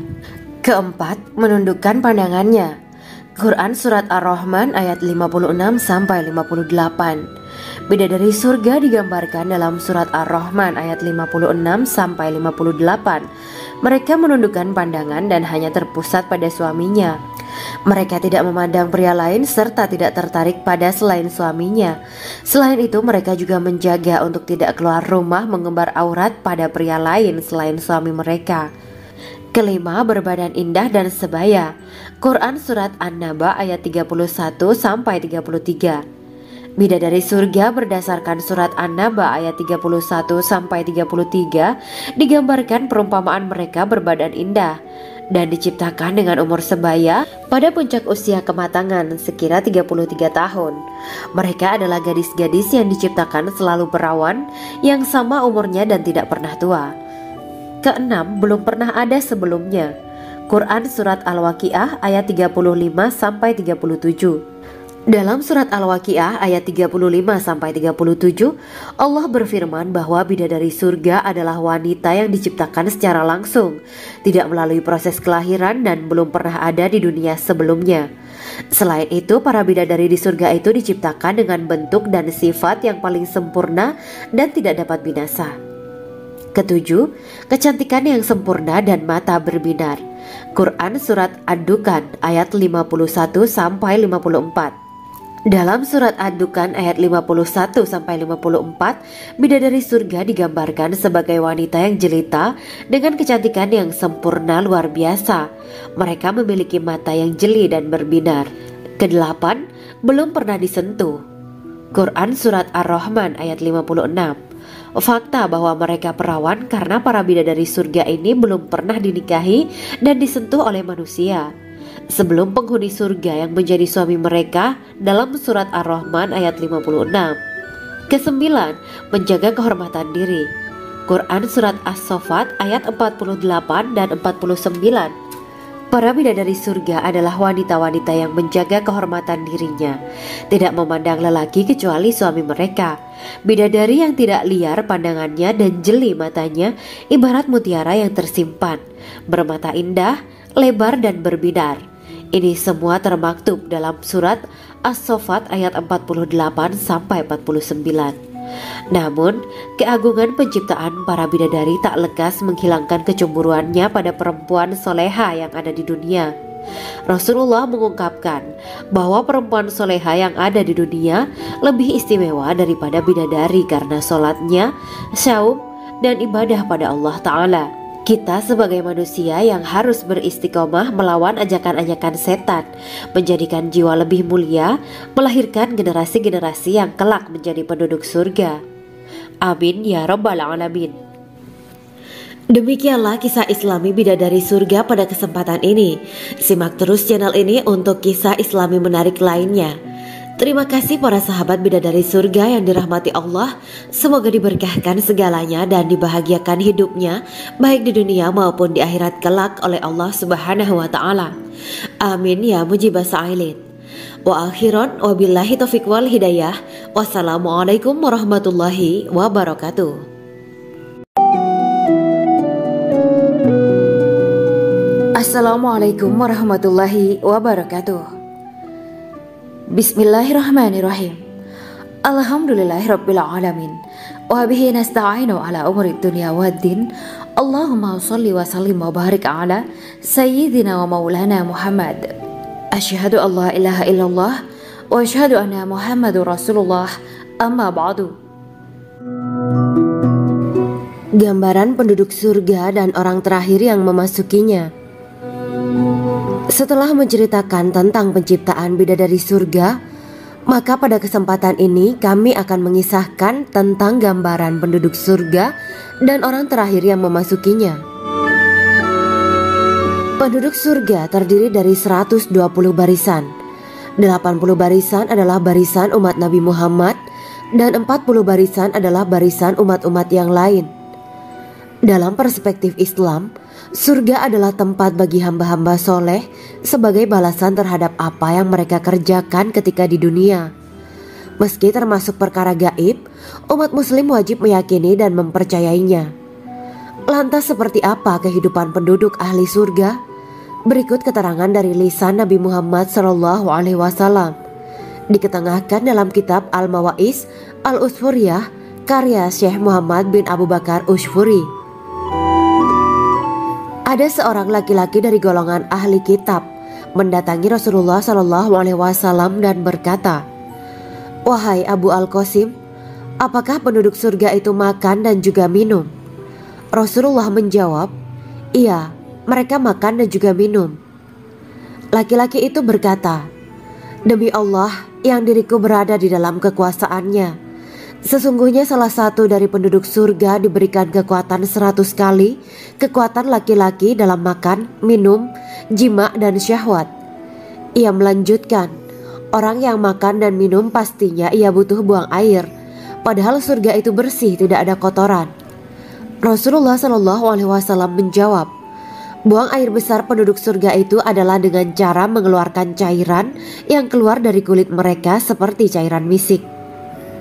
Keempat, menundukkan pandangannya. Quran Surat Ar-Rahman ayat 56-58. Bidadari surga digambarkan dalam Surat Ar-Rahman ayat 56-58. Mereka menundukkan pandangan dan hanya terpusat pada suaminya. Mereka tidak memandang pria lain serta tidak tertarik pada selain suaminya. Selain itu, mereka juga menjaga untuk tidak keluar rumah mengembar aurat pada pria lain selain suami mereka. Kelima, berbadan indah dan sebaya. Quran Surat An-Naba ayat 31-33. Bidadari surga berdasarkan Surat An-Naba ayat 31-33 digambarkan perumpamaan mereka berbadan indah. dan diciptakan dengan umur sebaya pada puncak usia kematangan sekira 33 tahun. Mereka adalah gadis-gadis yang diciptakan selalu perawan, yang sama umurnya dan tidak pernah tua. Keenam, belum pernah ada sebelumnya. Quran Surat Al-Waqiah ayat 35-37. Dalam surat Al-Waqiah ayat 35-37, Allah berfirman bahwa bidadari surga adalah wanita yang diciptakan secara langsung, tidak melalui proses kelahiran dan belum pernah ada di dunia sebelumnya. Selain itu, para bidadari di surga itu diciptakan dengan bentuk dan sifat yang paling sempurna dan tidak dapat binasa. Ketujuh, kecantikan yang sempurna dan mata berbinar. Quran Surat Ad-Dukhan ayat 51-54. Dalam surat Ad-Dukhan ayat 51-54, bidadari surga digambarkan sebagai wanita yang jelita dengan kecantikan yang sempurna luar biasa. Mereka memiliki mata yang jeli dan berbinar. Kedelapan, belum pernah disentuh. Quran Surat Ar-Rahman ayat 56. Fakta bahwa mereka perawan karena para bidadari surga ini belum pernah dinikahi dan disentuh oleh manusia sebelum penghuni surga yang menjadi suami mereka dalam surat Ar-Rahman ayat 56. Kesembilan, menjaga kehormatan diri. Quran Surat As-Saffat ayat 48 dan 49. Para bidadari surga adalah wanita-wanita yang menjaga kehormatan dirinya, tidak memandang lelaki kecuali suami mereka. Bidadari yang tidak liar pandangannya dan jeli matanya ibarat mutiara yang tersimpan, bermata indah, lebar dan berbinar. Ini semua termaktub dalam surat As-Saffat ayat 48-49. Namun, keagungan penciptaan para bidadari tak lekas menghilangkan kecemburuannya pada perempuan soleha yang ada di dunia. Rasulullah mengungkapkan bahwa perempuan soleha yang ada di dunia lebih istimewa daripada bidadari karena sholatnya, syaum, dan ibadah pada Allah Ta'ala. Kita sebagai manusia yang harus beristiqomah melawan ajakan-ajakan setan, menjadikan jiwa lebih mulia, melahirkan generasi-generasi yang kelak menjadi penduduk surga. Amin ya Rabbal Alamin. Demikianlah kisah Islami bidadari surga pada kesempatan ini. Simak terus channel ini untuk kisah Islami menarik lainnya. Terima kasih para sahabat bidadari surga yang dirahmati Allah. Semoga diberkahkan segalanya dan dibahagiakan hidupnya, baik di dunia maupun di akhirat kelak oleh Allah Subhanahu wa Ta'ala. Amin ya mujibah sa'ilin. Wa akhiran wabillahi taufiq wal hidayah. Wassalamualaikum warahmatullahi wabarakatuh.
Assalamualaikum warahmatullahi wabarakatuh. Bismillahirrahmanirrahim. Alhamdulillahirabbil alamin. Wa bihi nasta'inu ala umurid dunya waddin. Allahumma shalli wa sallim wa barik ala sayyidina wa maulana Muhammad. Asyhadu an la ilaha illallah wa asyhadu anna Muhammadur Rasulullah. Amma ba'du.
Gambaran penduduk surga dan orang terakhir yang memasukinya. Setelah menceritakan tentang penciptaan bidadari surga, maka pada kesempatan ini kami akan mengisahkan tentang gambaran penduduk surga dan orang terakhir yang memasukinya. Penduduk surga terdiri dari 120 barisan. 80 barisan adalah barisan umat Nabi Muhammad dan 40 barisan adalah barisan umat-umat yang lain. Dalam perspektif Islam, surga adalah tempat bagi hamba-hamba soleh sebagai balasan terhadap apa yang mereka kerjakan ketika di dunia. Meski termasuk perkara gaib, umat muslim wajib meyakini dan mempercayainya. Lantas seperti apa kehidupan penduduk ahli surga? Berikut keterangan dari lisan Nabi Muhammad SAW, diketengahkan dalam kitab Al-Mawaiz Al-Usfuriyah karya Syekh Muhammad bin Abu Bakar Usfuri. Ada seorang laki-laki dari golongan ahli kitab mendatangi Rasulullah SAW dan berkata, "Wahai Abu Al-Qasim, apakah penduduk surga itu makan dan juga minum?" Rasulullah menjawab, "Iya, mereka makan dan juga minum." Laki-laki itu berkata, "Demi Allah yang diriku berada di dalam kekuasaannya, Sesungguhnya salah satu dari penduduk surga diberikan kekuatan 100 kali kekuatan laki-laki dalam makan, minum, jima, dan syahwat. Ia melanjutkan, orang yang makan dan minum pastinya ia butuh buang air, padahal surga itu bersih, tidak ada kotoran. Rasulullah Shallallahu Alaihi Wasallam menjawab, buang air besar penduduk surga itu adalah dengan cara mengeluarkan cairan yang keluar dari kulit mereka seperti cairan misik.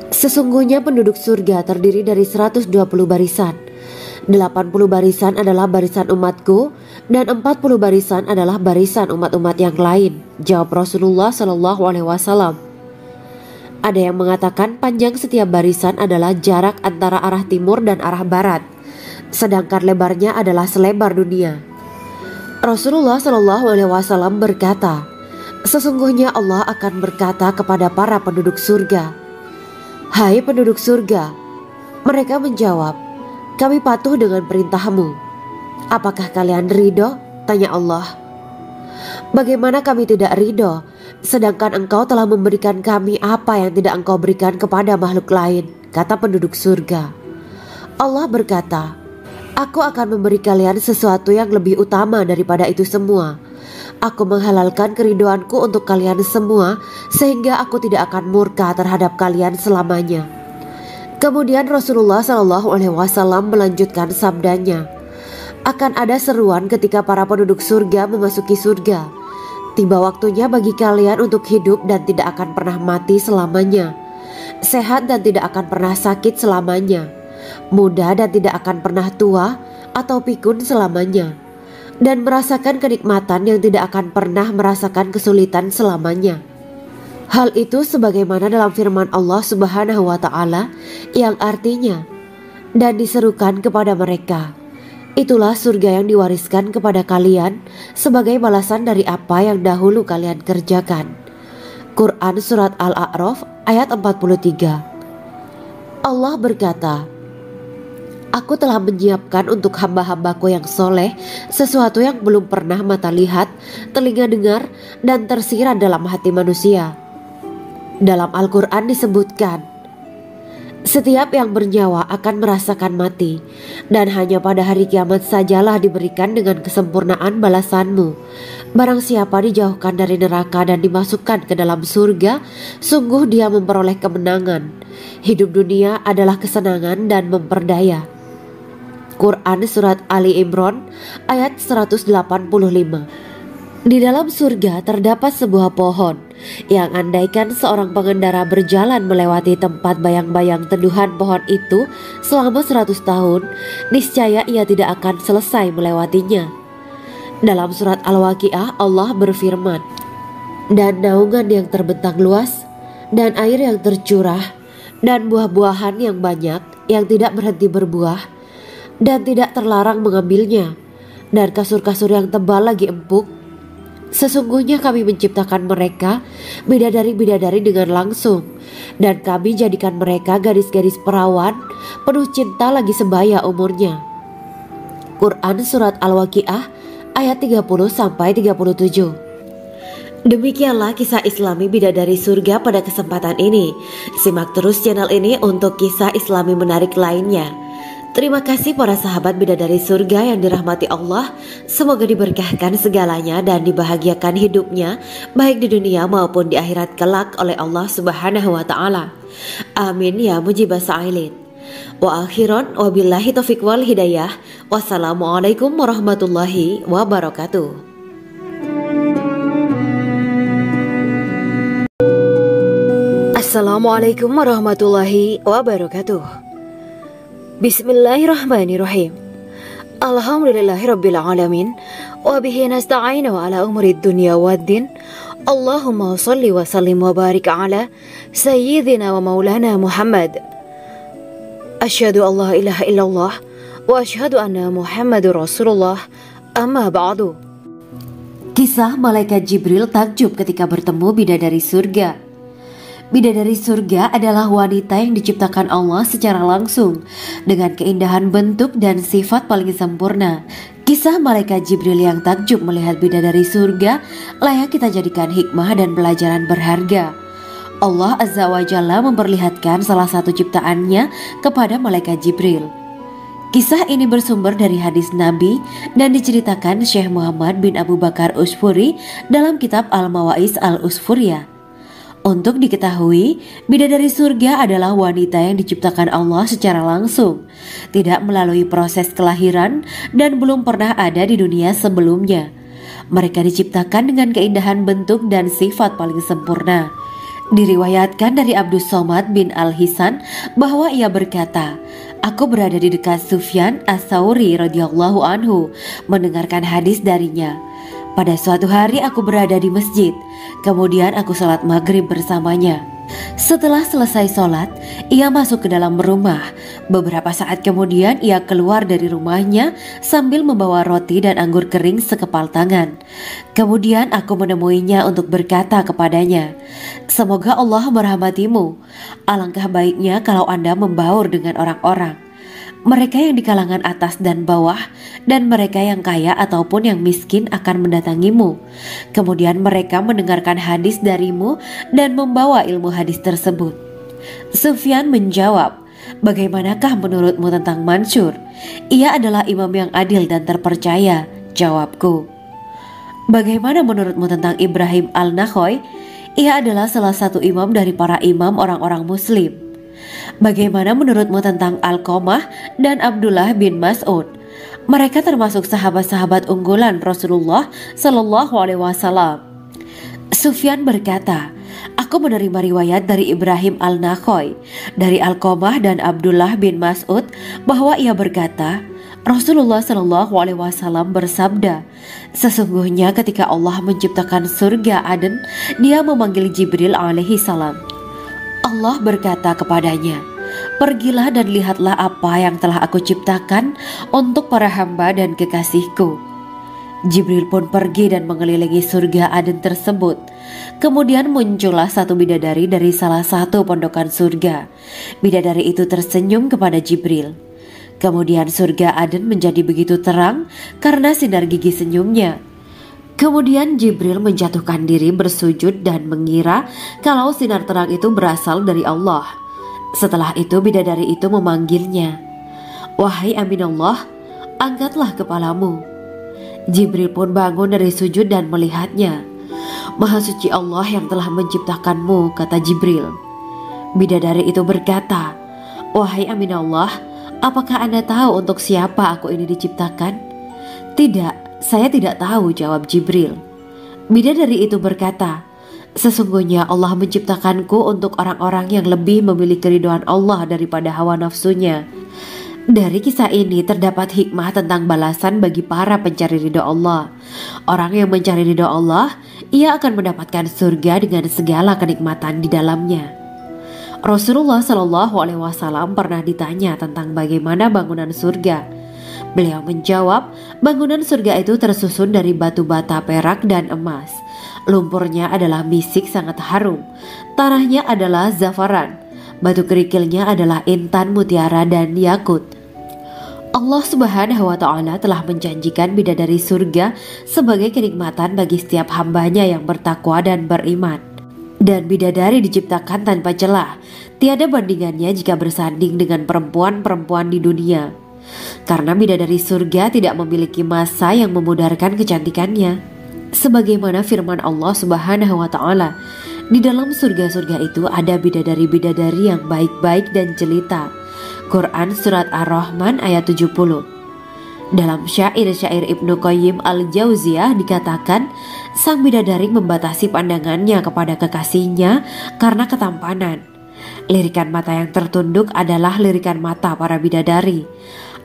Sesungguhnya penduduk surga terdiri dari 120 barisan. 80 barisan adalah barisan umatku dan 40 barisan adalah barisan umat-umat yang lain, jawab Rasulullah Shallallahu Alaihi Wasallam. Ada yang mengatakan panjang setiap barisan adalah jarak antara arah timur dan arah barat, sedangkan lebarnya adalah selebar dunia. Rasulullah Shallallahu Alaihi Wasallam berkata, sesungguhnya Allah akan berkata kepada para penduduk surga, hai penduduk surga. Mereka menjawab, kami patuh dengan perintahmu. Apakah kalian ridho? Tanya Allah. Bagaimana kami tidak ridho, sedangkan engkau telah memberikan kami apa yang tidak engkau berikan kepada makhluk lain, kata penduduk surga. Allah berkata, aku akan memberi kalian sesuatu yang lebih utama daripada itu semua. Aku menghalalkan keridoanku untuk kalian semua sehingga aku tidak akan murka terhadap kalian selamanya. Kemudian Rasulullah Shallallahu Alaihi Wasallam melanjutkan sabdanya, akan ada seruan ketika para penduduk surga memasuki surga. Tiba waktunya bagi kalian untuk hidup dan tidak akan pernah mati selamanya, sehat dan tidak akan pernah sakit selamanya, muda dan tidak akan pernah tua atau pikun selamanya, dan merasakan kenikmatan yang tidak akan pernah merasakan kesulitan selamanya. Hal itu sebagaimana dalam firman Allah Subhanahu wa Ta'ala yang artinya, dan diserukan kepada mereka, itulah surga yang diwariskan kepada kalian sebagai balasan dari apa yang dahulu kalian kerjakan. Quran Surat Al-A'raf ayat 43. Allah berkata, aku telah menyiapkan untuk hamba-hambaku yang soleh sesuatu yang belum pernah mata lihat, telinga dengar, dan tersirat dalam hati manusia. Dalam Al-Quran disebutkan, setiap yang bernyawa akan merasakan mati, dan hanya pada hari kiamat sajalah diberikan dengan kesempurnaan balasanmu. Barang siapa dijauhkan dari neraka dan dimasukkan ke dalam surga, sungguh dia memperoleh kemenangan. Hidup dunia adalah kesenangan dan memperdaya. Quran Surat Ali Imran ayat 185. Di dalam surga terdapat sebuah pohon yang andaikan seorang pengendara berjalan melewati tempat bayang-bayang teduhan pohon itu selama 100 tahun, niscaya ia tidak akan selesai melewatinya. Dalam surat Al-Waqiah Allah berfirman, dan naungan yang terbentang luas, dan air yang tercurah, dan buah-buahan yang banyak yang tidak berhenti berbuah, dan tidak terlarang mengambilnya, dan kasur-kasur yang tebal lagi empuk. Sesungguhnya kami menciptakan mereka bidadari-bidadari dengan langsung, dan kami jadikan mereka gadis-gadis perawan penuh cinta lagi sebaya umurnya. Quran Surat Al-Waqiah ayat 30-37. Demikianlah kisah Islami bidadari surga pada kesempatan ini. Simak terus channel ini untuk kisah Islami menarik lainnya. Terima kasih para sahabat bidadari surga yang dirahmati Allah. Semoga diberkahkan segalanya dan dibahagiakan hidupnya baik di dunia maupun di akhirat kelak oleh Allah Subhanahu wa Ta'ala. Amin ya mujibah sa'ilin. Wa akhiran wabillahi taufiq wal hidayah. Wassalamualaikum warahmatullahi wabarakatuh.
Assalamualaikum warahmatullahi wabarakatuh. Bismillahirrahmanirrahim. Alhamdulillahirabbil alamin wa bihi nasta'inu ala umuri dunya waddin. Allahumma shalli wa sallim wa barik ala sayyidina wa maulana Muhammad. Asyhadu an la ilaha illallah wa asyhadu anna Muhammadur Rasulullah. Amma ba'du.
Kisah malaikat Jibril takjub ketika bertemu bidadari surga. Bidadari surga adalah wanita yang diciptakan Allah secara langsung dengan keindahan bentuk dan sifat paling sempurna. Kisah malaikat Jibril yang takjub melihat bidadari surga layak kita jadikan hikmah dan pelajaran berharga. Allah Azza wa Jalla memperlihatkan salah satu ciptaannya kepada malaikat Jibril. Kisah ini bersumber dari hadis Nabi dan diceritakan Syekh Muhammad bin Abu Bakar Usfuri dalam kitab Al-Mawaiz Al-Usfuriyah. Untuk diketahui, bidadari surga adalah wanita yang diciptakan Allah secara langsung, tidak melalui proses kelahiran dan belum pernah ada di dunia sebelumnya. Mereka diciptakan dengan keindahan bentuk dan sifat paling sempurna. Diriwayatkan dari Abdus Somad bin Al-Hisan bahwa ia berkata, "Aku berada di dekat Sufyan As-Sauri radhiyallahu anhu mendengarkan hadis darinya. Pada suatu hari aku berada di masjid, kemudian aku sholat maghrib bersamanya. Setelah selesai sholat, ia masuk ke dalam rumah. Beberapa saat kemudian ia keluar dari rumahnya sambil membawa roti dan anggur kering sekepal tangan. Kemudian aku menemuinya untuk berkata kepadanya, 'Semoga Allah merahmatimu. Alangkah baiknya kalau Anda membaur dengan orang-orang. Mereka yang di kalangan atas dan bawah, dan mereka yang kaya ataupun yang miskin akan mendatangimu. Kemudian mereka mendengarkan hadis darimu dan membawa ilmu hadis tersebut.' Sufyan menjawab, 'Bagaimanakah menurutmu tentang Mansur? Ia adalah imam yang adil dan terpercaya.' Jawabku. 'Bagaimana menurutmu tentang Ibrahim Al-Nakhoy? Ia adalah salah satu imam dari para imam orang-orang muslim.' 'Bagaimana menurutmu tentang Alqamah dan Abdullah bin Mas'ud? Mereka termasuk sahabat-sahabat unggulan Rasulullah Sallallahu Alaihi Wasallam.' Sufyan berkata, 'Aku menerima riwayat dari Ibrahim Al-Nakhoy, dari Alqamah dan Abdullah bin Mas'ud bahwa ia berkata, Rasulullah Sallallahu Alaihi Wasallam bersabda, sesungguhnya ketika Allah menciptakan surga Aden, Dia memanggil Jibril alaihi salam. Allah berkata kepadanya, "Pergilah dan lihatlah apa yang telah aku ciptakan untuk para hamba dan kekasihku." Jibril pun pergi dan mengelilingi surga Aden tersebut. Kemudian muncullah satu bidadari dari salah satu pondokan surga. Bidadari itu tersenyum kepada Jibril. Kemudian surga Aden menjadi begitu terang karena sinar gigi senyumnya. Kemudian Jibril menjatuhkan diri bersujud dan mengira kalau sinar terang itu berasal dari Allah. Setelah itu bidadari itu memanggilnya, "Wahai Aminullah, angkatlah kepalamu." Jibril pun bangun dari sujud dan melihatnya. "Maha suci Allah yang telah menciptakanmu," kata Jibril. Bidadari itu berkata, "Wahai Aminullah, apakah Anda tahu untuk siapa aku ini diciptakan?" "Tidak, saya tidak tahu," jawab Jibril. Bidadari itu berkata, "Sesungguhnya Allah menciptakanku untuk orang-orang yang lebih memilih keridhaan Allah daripada hawa nafsunya." Dari kisah ini terdapat hikmah tentang balasan bagi para pencari ridho Allah. Orang yang mencari ridho Allah, ia akan mendapatkan surga dengan segala kenikmatan di dalamnya. Rasulullah Shallallahu Alaihi Wasallam pernah ditanya tentang bagaimana bangunan surga. Beliau menjawab, bangunan surga itu tersusun dari batu bata, perak, dan emas. Lumpurnya adalah misik sangat harum. Tanahnya adalah zafaran. Batu kerikilnya adalah intan, mutiara, dan yakut. Allah Subhanahu wa Ta'ala telah menjanjikan bidadari surga sebagai kenikmatan bagi setiap hambanya yang bertakwa dan beriman. Dan bidadari diciptakan tanpa celah. Tiada bandingannya jika bersanding dengan perempuan-perempuan di dunia. Karena bidadari surga tidak memiliki masa yang memudarkan kecantikannya. Sebagaimana firman Allah Subhanahu wa Ta'ala, di dalam surga-surga itu ada bidadari-bidadari yang baik-baik dan jelita. Quran Surat Ar-Rahman ayat 70. Dalam syair-syair Ibnu Qayyim Al-Jauziyah dikatakan, sang bidadari membatasi pandangannya kepada kekasihnya karena ketampanan. Lirikan mata yang tertunduk adalah lirikan mata para bidadari.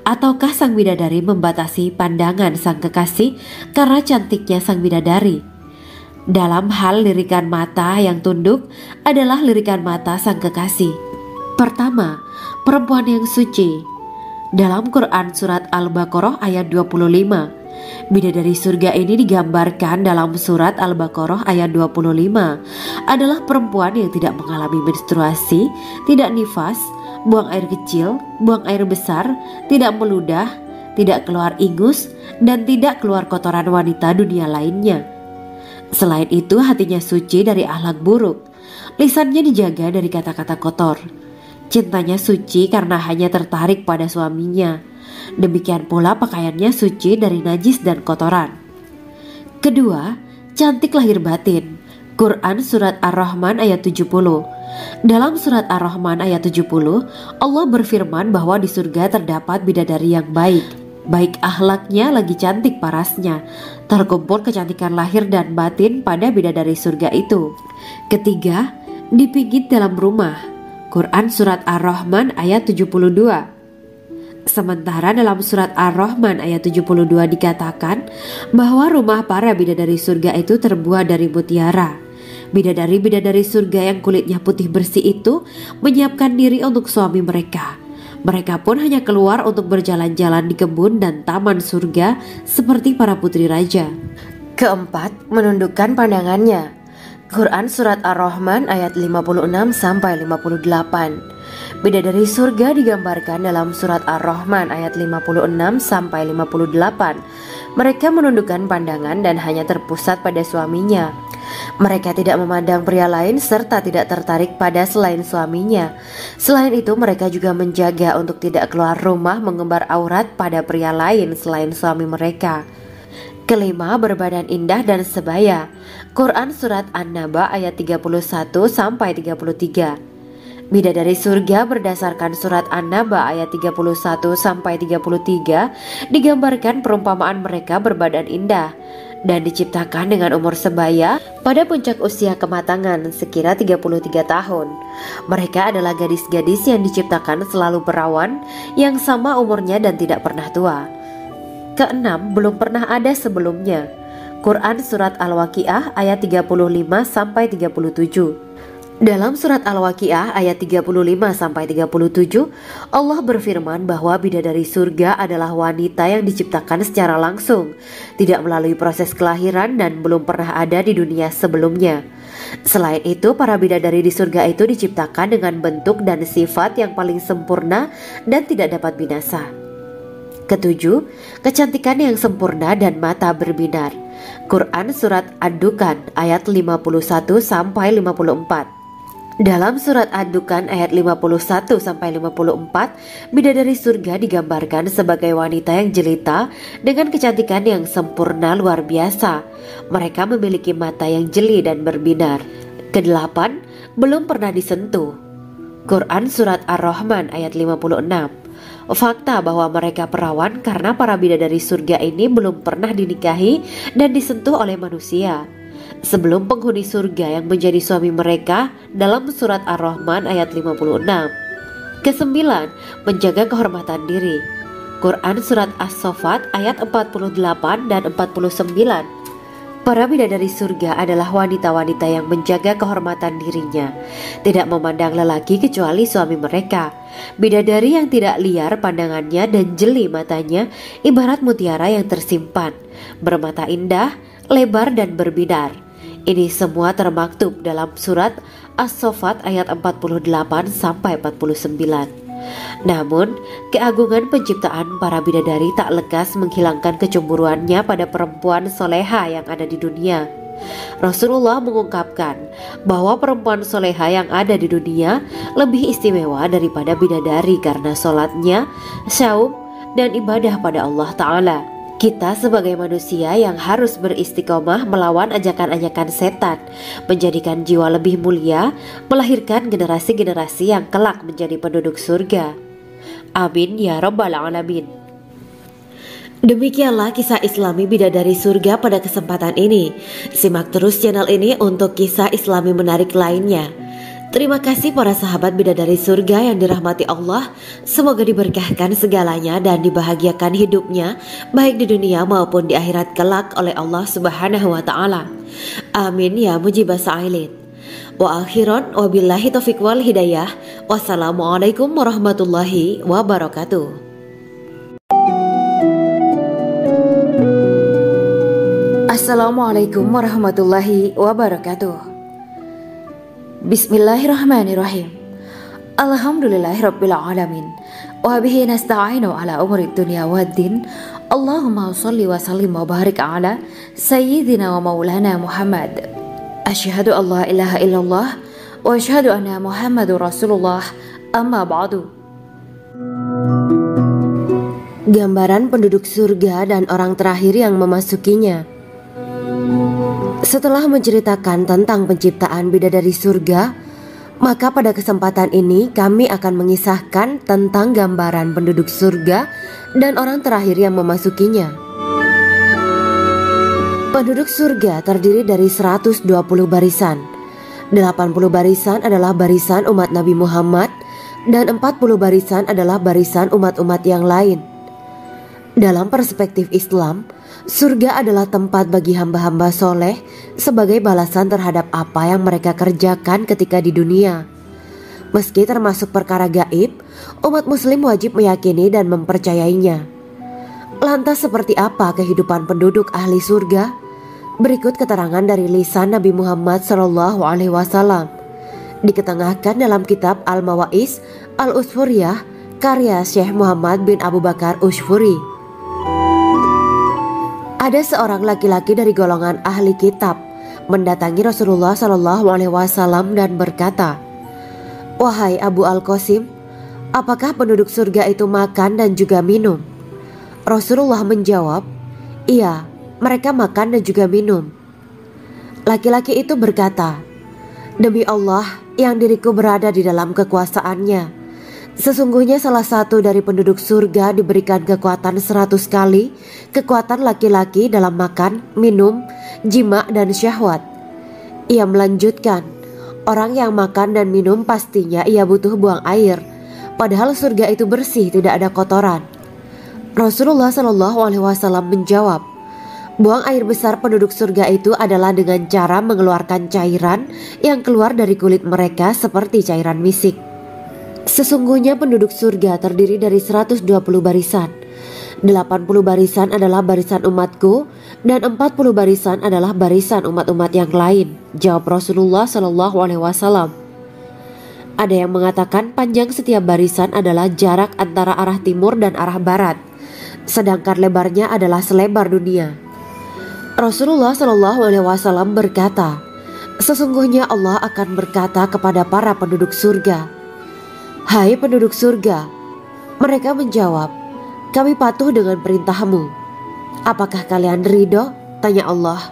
Ataukah sang bidadari membatasi pandangan sang kekasih karena cantiknya sang bidadari? Dalam hal lirikan mata yang tunduk adalah lirikan mata sang kekasih. Pertama, perempuan yang suci. Dalam Quran Surat Al-Baqarah ayat 25, bidadari surga ini digambarkan dalam Surat Al-Baqarah ayat 25 adalah perempuan yang tidak mengalami menstruasi, tidak nifas, buang air kecil, buang air besar, tidak meludah, tidak keluar ingus, dan tidak keluar kotoran wanita dunia lainnya. Selain itu hatinya suci dari akhlak buruk.
Lisannya dijaga dari kata-kata kotor. Cintanya suci karena hanya tertarik pada suaminya. Demikian pula pakaiannya suci dari najis dan kotoran. Kedua, cantik lahir batin. Quran Surat Ar-Rahman ayat 70. Dalam Surat Ar-Rahman ayat 70, Allah berfirman bahwa di surga terdapat bidadari yang baik. Baik akhlaknya lagi cantik parasnya. Terkumpul kecantikan lahir dan batin pada bidadari surga itu. Ketiga, dipijit dalam rumah. Quran Surat Ar-Rahman ayat 72. Sementara dalam Surat Ar-Rahman ayat 72 dikatakan bahwa rumah para bidadari surga itu terbuat dari mutiara. Bidadari-bidadari surga yang kulitnya putih bersih itu menyiapkan diri untuk suami mereka. Mereka pun hanya keluar untuk berjalan-jalan di kebun dan taman surga seperti para putri raja.
Keempat, menundukkan pandangannya. Quran Surat Ar-Rahman ayat 56-58. Bidadari surga digambarkan dalam Surat Ar-Rahman ayat 56-58. Mereka menundukkan pandangan dan hanya terpusat pada suaminya. Mereka tidak memandang pria lain serta tidak tertarik pada selain suaminya. Selain itu mereka juga menjaga untuk tidak keluar rumah mengembar aurat pada pria lain selain suami mereka. Kelima, berbadan indah dan sebaya. Quran Surat An-Naba ayat 31-33. Bidadari surga berdasarkan Surat An-Naba ayat 31-33 digambarkan perumpamaan mereka berbadan indah dan diciptakan dengan umur sebaya pada puncak usia kematangan sekira 33 tahun. Mereka adalah gadis-gadis yang diciptakan selalu perawan yang sama umurnya dan tidak pernah tua. Keenam, belum pernah ada sebelumnya. Quran Surat Al-Waqiah ayat 35-37. Dalam Surat Al-Waqiah ayat 35-37, Allah berfirman bahwa bidadari surga adalah wanita yang diciptakan secara langsung, tidak melalui proses kelahiran dan belum pernah ada di dunia sebelumnya. Selain itu, para bidadari di surga itu diciptakan dengan bentuk dan sifat yang paling sempurna dan tidak dapat binasa. Ketujuh, kecantikan yang sempurna dan mata berbinar. Quran Surat Ad-Dukan ayat 51-54. Dalam Surat Ad-Dukan ayat 51-54, bidadari surga digambarkan sebagai wanita yang jelita dengan kecantikan yang sempurna luar biasa. Mereka memiliki mata yang jeli dan berbinar. Kedelapan, belum pernah disentuh. Quran Surat Ar-Rahman ayat 56. Fakta bahwa mereka perawan karena para bidadari surga ini belum pernah dinikahi dan disentuh oleh manusia sebelum penghuni surga yang menjadi suami mereka dalam Surat Ar-Rahman ayat 56. Kesembilan, menjaga kehormatan diri. Quran Surat As-Saffat ayat 48 dan 49. Para bidadari surga adalah wanita-wanita yang menjaga kehormatan dirinya, tidak memandang lelaki kecuali suami mereka. Bidadari yang tidak liar pandangannya dan jeli matanya ibarat mutiara yang tersimpan, bermata indah, lebar dan berbinar. Ini semua termaktub dalam Surat As-Saffat ayat 48-49. Namun, keagungan penciptaan para bidadari tak lekas menghilangkan kecemburuannya pada perempuan soleha yang ada di dunia. Rasulullah mengungkapkan bahwa perempuan soleha yang ada di dunia lebih istimewa daripada bidadari karena sholatnya, saum, dan ibadah pada Allah Ta'ala. Kita sebagai manusia yang harus beristiqomah melawan ajakan-ajakan setan, menjadikan jiwa lebih mulia, melahirkan generasi-generasi yang kelak menjadi penduduk surga. Amin ya Rabbal Alamin.
Demikianlah kisah Islami bidadari surga pada kesempatan ini. Simak terus channel ini untuk kisah Islami menarik lainnya. Terima kasih para sahabat bidadari surga yang dirahmati Allah. Semoga diberkahkan segalanya dan dibahagiakan hidupnya baik di dunia maupun di akhirat kelak oleh Allah Subhanahu wa Ta'ala. Amin ya mujibah sa'ilin. Wa akhiran wabillahi taufiq wal hidayah. Wassalamualaikum warahmatullahi wabarakatuh.
Assalamualaikum warahmatullahi wabarakatuh. Bismillahirrahmanirrahim. Alhamdulillahirabbil alamin. Wa bihi nasta'inu ala umuri dunya waddin. Allahumma shalli wa sallim wa barik ala sayyidina wa maulana Muhammad. Asyhadu an la ilaha illallah wa asyhadu anna Muhammadur Rasulullah. Amma ba'du.
Gambaran penduduk surga dan orang terakhir yang memasukinya. Setelah menceritakan tentang penciptaan bidadari surga, maka pada kesempatan ini kami akan mengisahkan tentang gambaran penduduk surga dan orang terakhir yang memasukinya. Penduduk surga terdiri dari 120 barisan. 80 barisan adalah barisan umat Nabi Muhammad dan 40 barisan adalah barisan umat-umat yang lain. Dalam perspektif Islam, surga adalah tempat bagi hamba-hamba soleh sebagai balasan terhadap apa yang mereka kerjakan ketika di dunia. Meski termasuk perkara gaib, umat muslim wajib meyakini dan mempercayainya. Lantas seperti apa kehidupan penduduk ahli surga? Berikut keterangan dari lisan Nabi Muhammad SAW, diketengahkan dalam kitab Al-Mawaiz Al-Usfuriyah karya Syekh Muhammad bin Abu Bakar Usfuri. Ada seorang laki-laki dari golongan ahli kitab mendatangi Rasulullah SAW dan berkata, "Wahai Abu Al-Qasim, apakah penduduk surga itu makan dan juga minum?" Rasulullah menjawab, "Iya, mereka makan dan juga minum." Laki-laki itu berkata, "Demi Allah yang diriku berada di dalam kekuasaannya, sesungguhnya salah satu dari penduduk surga diberikan kekuatan 100 kali kekuatan laki-laki dalam makan, minum, jima, dan syahwat." Ia melanjutkan, "Orang yang makan dan minum pastinya ia butuh buang air, padahal surga itu bersih, tidak ada kotoran." Rasulullah SAW menjawab, "Buang air besar penduduk surga itu adalah dengan cara mengeluarkan cairan yang keluar dari kulit mereka seperti cairan misik." Sesungguhnya penduduk surga terdiri dari 120 barisan. 80 barisan adalah barisan umatku dan 40 barisan adalah barisan umat-umat yang lain, jawab Rasulullah SAW. Ada yang mengatakan panjang setiap barisan adalah jarak antara arah timur dan arah barat, sedangkan lebarnya adalah selebar dunia. Rasulullah SAW berkata, "Sesungguhnya Allah akan berkata kepada para penduduk surga, 'Hai penduduk surga,' mereka menjawab, 'Kami patuh dengan perintahmu.' 'Apakah kalian ridho?' tanya Allah.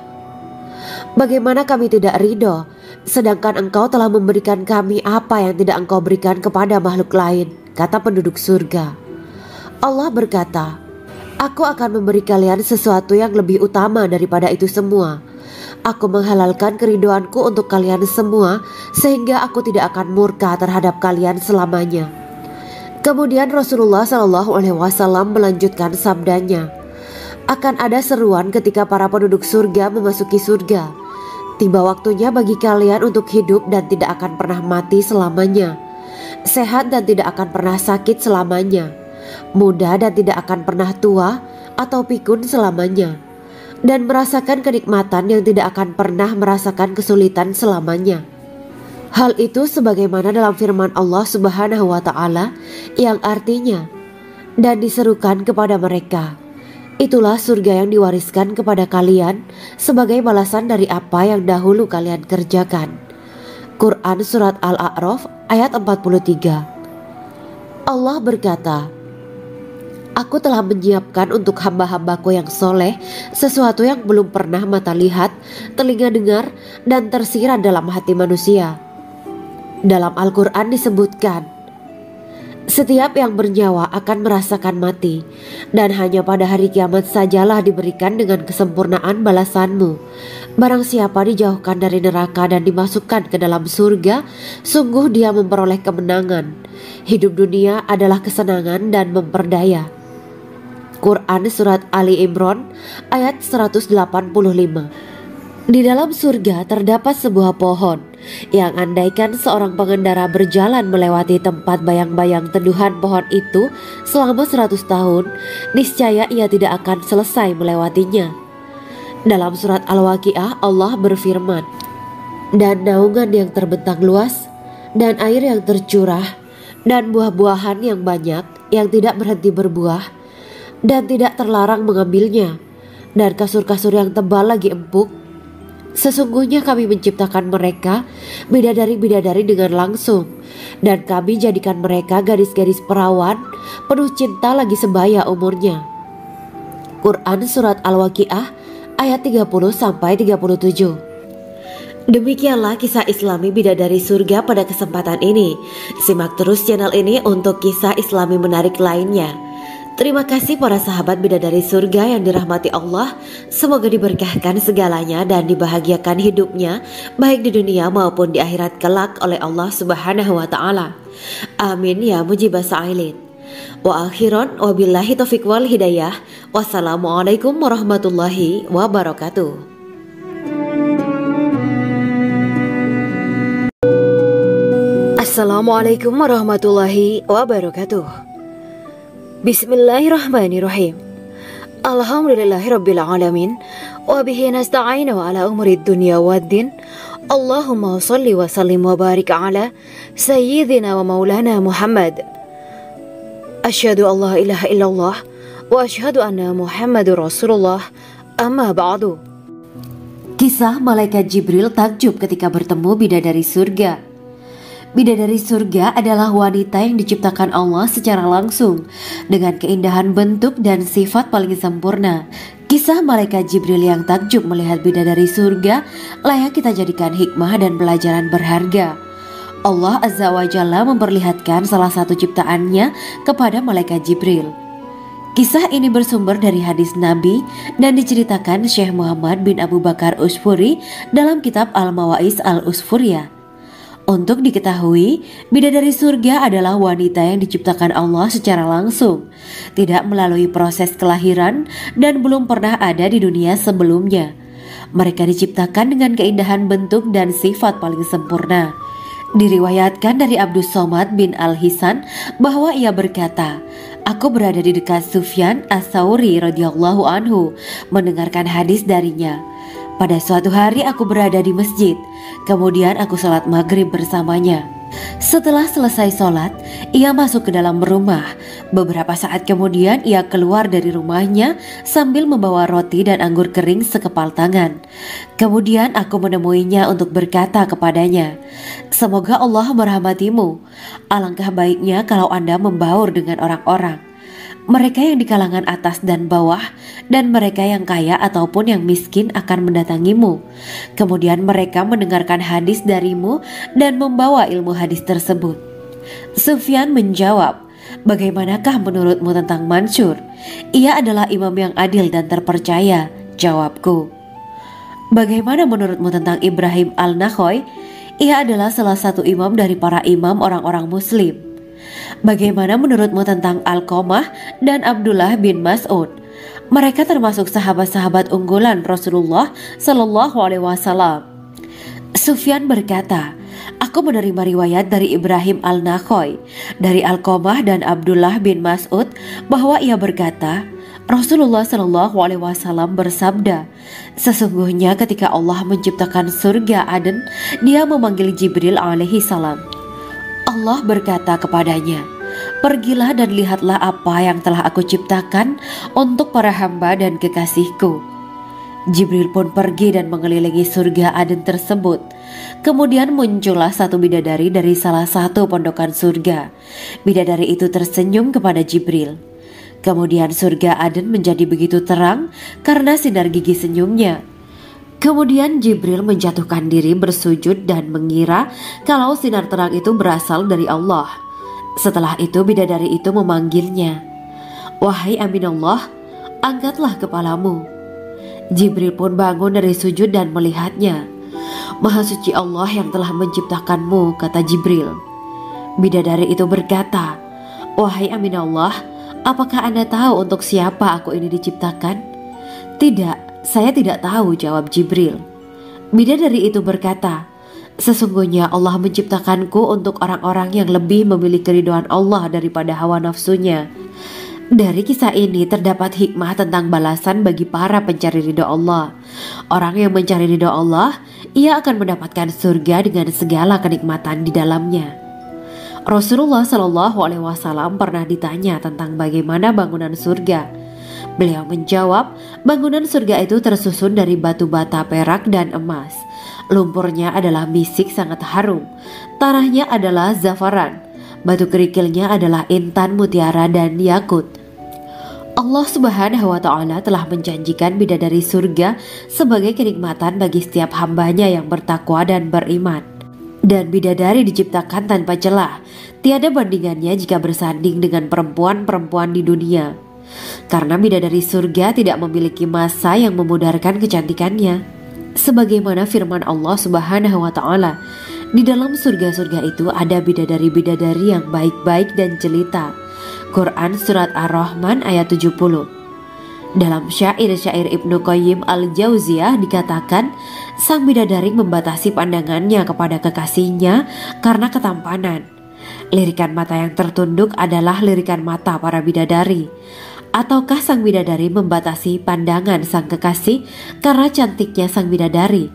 'Bagaimana kami tidak ridho, sedangkan engkau telah memberikan kami apa yang tidak engkau berikan kepada makhluk lain,' kata penduduk surga. Allah berkata, 'Aku akan memberi kalian sesuatu yang lebih utama daripada itu semua. Aku menghalalkan keridoanku untuk kalian semua sehingga aku tidak akan murka terhadap kalian selamanya.'" Kemudian Rasulullah SAW melanjutkan sabdanya, "Akan ada seruan ketika para penduduk surga memasuki surga. Tiba waktunya bagi kalian untuk hidup dan tidak akan pernah mati selamanya, sehat dan tidak akan pernah sakit selamanya, muda dan tidak akan pernah tua atau pikun selamanya, dan merasakan kenikmatan yang tidak akan pernah merasakan kesulitan selamanya." Hal itu sebagaimana dalam firman Allah Subhanahu wa Ta'ala yang artinya, "Dan diserukan kepada mereka, itulah surga yang diwariskan kepada kalian sebagai balasan dari apa yang dahulu kalian kerjakan." Quran Surat Al-A'raf ayat 43. Allah berkata, "Aku telah menyiapkan untuk hamba-hambaku yang soleh sesuatu yang belum pernah mata lihat, telinga dengar, dan tersirat dalam hati manusia." Dalam Al-Quran disebutkan, "Setiap yang bernyawa akan merasakan mati, dan hanya pada hari kiamat sajalah diberikan dengan kesempurnaan balasanmu. Barang siapa dijauhkan dari neraka dan dimasukkan ke dalam surga, sungguh dia memperoleh kemenangan. Hidup dunia adalah kesenangan dan memperdaya." Quran Surat Ali Imran ayat 185. Di dalam surga terdapat sebuah pohon yang andaikan seorang pengendara berjalan melewati tempat bayang-bayang teduhan pohon itu selama 100 tahun, niscaya ia tidak akan selesai melewatinya. Dalam surat Al-Waqiah Allah berfirman, "Dan naungan yang terbentang luas, dan air yang tercurah, dan buah-buahan yang banyak yang tidak berhenti berbuah, dan tidak terlarang mengambilnya, dan kasur-kasur yang tebal lagi empuk, Sesungguhnya kami menciptakan mereka bidadari-bidadari dengan langsung, dan kami jadikan mereka gadis-gadis perawan penuh cinta lagi sebaya umurnya. Quran Surat Al-Waqiah ayat 30-37. Demikianlah kisah Islami bidadari surga pada kesempatan ini. Simak terus channel ini untuk kisah Islami menarik lainnya. Terima kasih para sahabat bidadari surga yang dirahmati Allah. Semoga diberkahkan segalanya dan dibahagiakan hidupnya baik di dunia maupun di akhirat kelak oleh Allah Subhanahu wa taala. Amin ya mujibas sa'ilin. Wa akhiran wabillahi taufiq wal hidayah. Wassalamualaikum warahmatullahi wabarakatuh.
Assalamualaikum warahmatullahi wabarakatuh. Bismillahirrahmanirrahim. Alhamdulillahirabbil alamin wa bihi nasta'inu ala umuri dunya waddin. Allahumma shalli wa sallim wa barik ala sayyidina wa maulana Muhammad. Asyhadu an la ilaha illallah wa asyhadu anna Muhammadur Rasulullah. Amma ba'du.
Kisah malaikat Jibril takjub ketika bertemu bidadari surga. Bidadari surga adalah wanita yang diciptakan Allah secara langsung dengan keindahan bentuk dan sifat paling sempurna. Kisah malaikat Jibril yang takjub melihat bidadari surga layak kita jadikan hikmah dan pelajaran berharga. Allah Azza wa Jalla memperlihatkan salah satu ciptaannya kepada malaikat Jibril. Kisah ini bersumber dari hadis Nabi dan diceritakan Syekh Muhammad bin Abu Bakar Usfuri dalam kitab Al-Mawaiz Al-Usfuriyah. Untuk diketahui, bidadari surga adalah wanita yang diciptakan Allah secara langsung, tidak melalui proses kelahiran dan belum pernah ada di dunia sebelumnya. Mereka diciptakan dengan keindahan bentuk dan sifat paling sempurna. Diriwayatkan dari Abdus Somad bin Al-Hisan bahwa ia berkata, "Aku berada di dekat Sufyan As-Tsauri radhiyallahu anhu mendengarkan hadis darinya. Pada suatu hari aku berada di masjid, kemudian aku sholat maghrib bersamanya. Setelah selesai sholat, ia masuk ke dalam rumah. Beberapa saat kemudian ia keluar dari rumahnya sambil membawa roti dan anggur kering sekepal tangan. Kemudian aku menemuinya untuk berkata kepadanya, 'Semoga Allah merahmatimu. Alangkah baiknya kalau Anda membaur dengan orang-orang. Mereka yang di kalangan atas dan bawah, dan mereka yang kaya ataupun yang miskin akan mendatangimu. Kemudian mereka mendengarkan hadis darimu dan membawa ilmu hadis tersebut.' Sufyan menjawab, 'Bagaimanakah menurutmu tentang Mansur? Ia adalah imam yang adil dan terpercaya.' Jawabku. 'Bagaimana menurutmu tentang Ibrahim Al-Nakhoy? Ia adalah salah satu imam dari para imam orang-orang muslim.' 'Bagaimana menurutmu tentang Alqamah dan Abdullah bin Mas'ud? Mereka termasuk sahabat-sahabat unggulan Rasulullah Sallallahu Alaihi Wasallam.' Sufyan berkata, 'Aku menerima riwayat dari Ibrahim Al-Nakhoy, dari Alqamah dan Abdullah bin Mas'ud bahwa ia berkata, Rasulullah Sallallahu Alaihi Wasallam bersabda, sesungguhnya ketika Allah menciptakan surga Aden, Dia memanggil Jibril alaihi salam. Allah berkata kepadanya, "Pergilah dan lihatlah apa yang telah aku ciptakan untuk para hamba dan kekasihku." Jibril pun pergi dan mengelilingi surga Aden tersebut. Kemudian muncullah satu bidadari dari salah satu pondokan surga. Bidadari itu tersenyum kepada Jibril. Kemudian surga Aden menjadi begitu terang karena sinar gigi senyumnya. Kemudian Jibril menjatuhkan diri bersujud dan mengira kalau sinar terang itu berasal dari Allah. Setelah itu bidadari itu memanggilnya, "Wahai Aminullah, angkatlah kepalamu." Jibril pun bangun dari sujud dan melihatnya. "Maha suci Allah yang telah menciptakanmu," kata Jibril. Bidadari itu berkata, "Wahai Aminullah, apakah Anda tahu untuk siapa aku ini diciptakan?" "Tidak, saya tidak tahu," jawab Jibril. Bidadari itu berkata, "Sesungguhnya Allah menciptakanku untuk orang-orang yang lebih memilih keridhaan Allah daripada hawa nafsunya." Dari kisah ini terdapat hikmah tentang balasan bagi para pencari ridha Allah. Orang yang mencari ridha Allah, ia akan mendapatkan surga dengan segala kenikmatan di dalamnya. Rasulullah Shallallahu Alaihi Wasallam pernah ditanya tentang bagaimana bangunan surga.
Beliau menjawab, bangunan surga itu tersusun dari batu bata, perak, dan emas. Lumpurnya adalah misik sangat harum, tanahnya adalah zafaran, batu kerikilnya adalah intan, mutiara, dan yakut. Allah Subhanahu wa Ta'ala telah menjanjikan bidadari surga sebagai kenikmatan bagi setiap hambanya yang bertakwa dan beriman. Dan bidadari diciptakan tanpa celah, tiada bandingannya jika bersanding dengan perempuan-perempuan di dunia. Karena bidadari surga tidak memiliki masa yang memudarkan kecantikannya. Sebagaimana firman Allah Subhanahu wa Ta'ala, di dalam surga-surga itu ada bidadari-bidadari yang baik-baik dan jelita. Quran Surat Ar-Rahman ayat 70. Dalam syair-syair Ibnu Qayyim Al-Jauziyah dikatakan, sang bidadari membatasi pandangannya kepada kekasihnya karena ketampanan. Lirikan mata yang tertunduk adalah lirikan mata para bidadari. Ataukah sang bidadari membatasi pandangan sang kekasih karena cantiknya sang bidadari?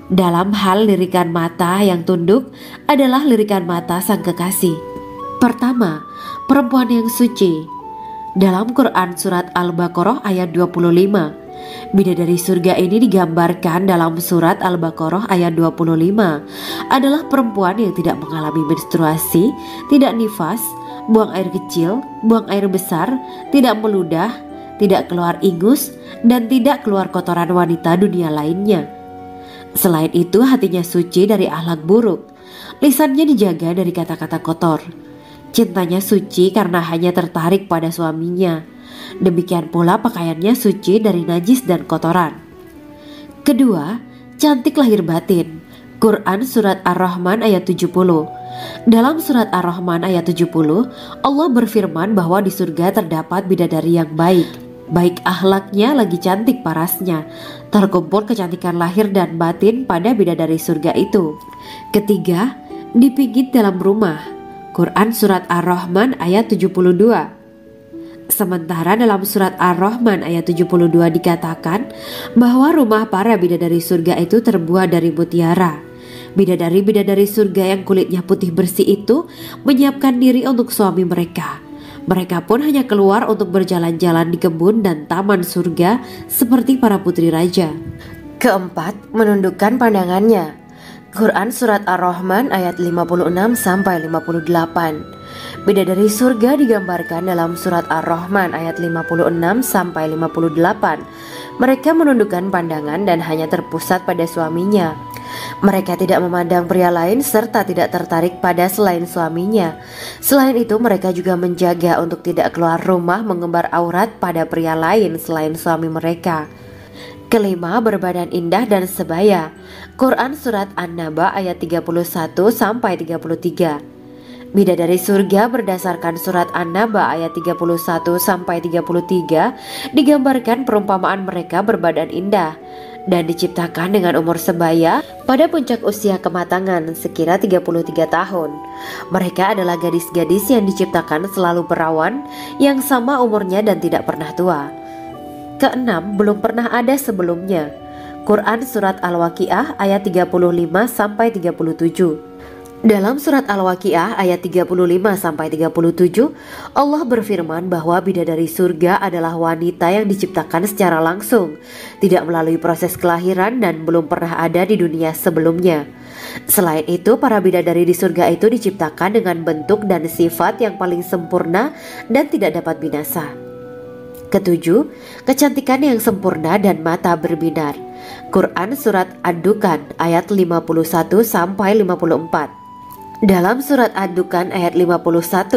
Dalam hal lirikan mata yang tunduk adalah lirikan mata sang kekasih. Pertama, perempuan yang suci. Dalam Quran Surat Al-Baqarah ayat 25, bidadari surga ini digambarkan dalam Surat Al-Baqarah ayat 25 adalah perempuan yang tidak mengalami menstruasi, tidak nifas, buang air kecil, buang air besar, tidak meludah, tidak keluar ingus, dan tidak keluar kotoran wanita dunia lainnya. Selain itu, hatinya suci dari akhlak buruk, lisannya dijaga dari kata-kata kotor. Cintanya suci karena hanya tertarik pada suaminya. Demikian pula pakaiannya suci dari najis dan kotoran. Kedua, cantik lahir batin. Quran Surat Ar-Rahman ayat 70. Dalam Surat Ar-Rahman ayat 70, Allah berfirman bahwa di surga terdapat bidadari yang baik. Baik akhlaknya lagi cantik parasnya. Terkumpul kecantikan lahir dan batin pada bidadari surga itu. Ketiga, dipijit dalam rumah. Quran Surat Ar-Rahman ayat 72. Sementara dalam Surat Ar-Rahman ayat 72 dikatakan bahwa rumah para bidadari surga itu terbuat dari mutiara. Bidadari-bidadari surga yang kulitnya putih bersih itu menyiapkan diri untuk suami mereka. Mereka pun hanya keluar untuk berjalan-jalan di kebun dan taman surga seperti para putri raja.
Keempat, menundukkan pandangannya. Quran Surat Ar-Rahman ayat 56-58. Bidadari surga digambarkan dalam Surat Ar-Rahman ayat 56-58. Mereka menundukkan pandangan dan hanya terpusat pada suaminya. Mereka tidak memandang pria lain serta tidak tertarik pada selain suaminya. Selain itu, mereka juga menjaga untuk tidak keluar rumah mengembar aurat pada pria lain selain suami mereka. Kelima, berbadan indah dan sebaya. Quran Surat An-Naba ayat 31-33. Bidadari surga berdasarkan Surat An-Naba ayat 31-33 digambarkan perumpamaan mereka berbadan indah dan diciptakan dengan umur sebaya pada puncak usia kematangan sekira 33 tahun. Mereka adalah gadis-gadis yang diciptakan selalu perawan, yang sama umurnya dan tidak pernah tua. Keenam, belum pernah ada sebelumnya. Quran Surat Al-Waqiah ayat 35-37. Dalam Surat Al-Waqiah ayat 35-37, Allah berfirman bahwa bidadari surga adalah wanita yang diciptakan secara langsung, tidak melalui proses kelahiran dan belum pernah ada di dunia sebelumnya. Selain itu, para bidadari di surga itu diciptakan dengan bentuk dan sifat yang paling sempurna dan tidak dapat binasa. Ketujuh, kecantikan yang sempurna dan mata berbinar. Quran Surat Ad-Dukan ayat 51-54. Dalam Surat Ad-Dukan ayat 51-54,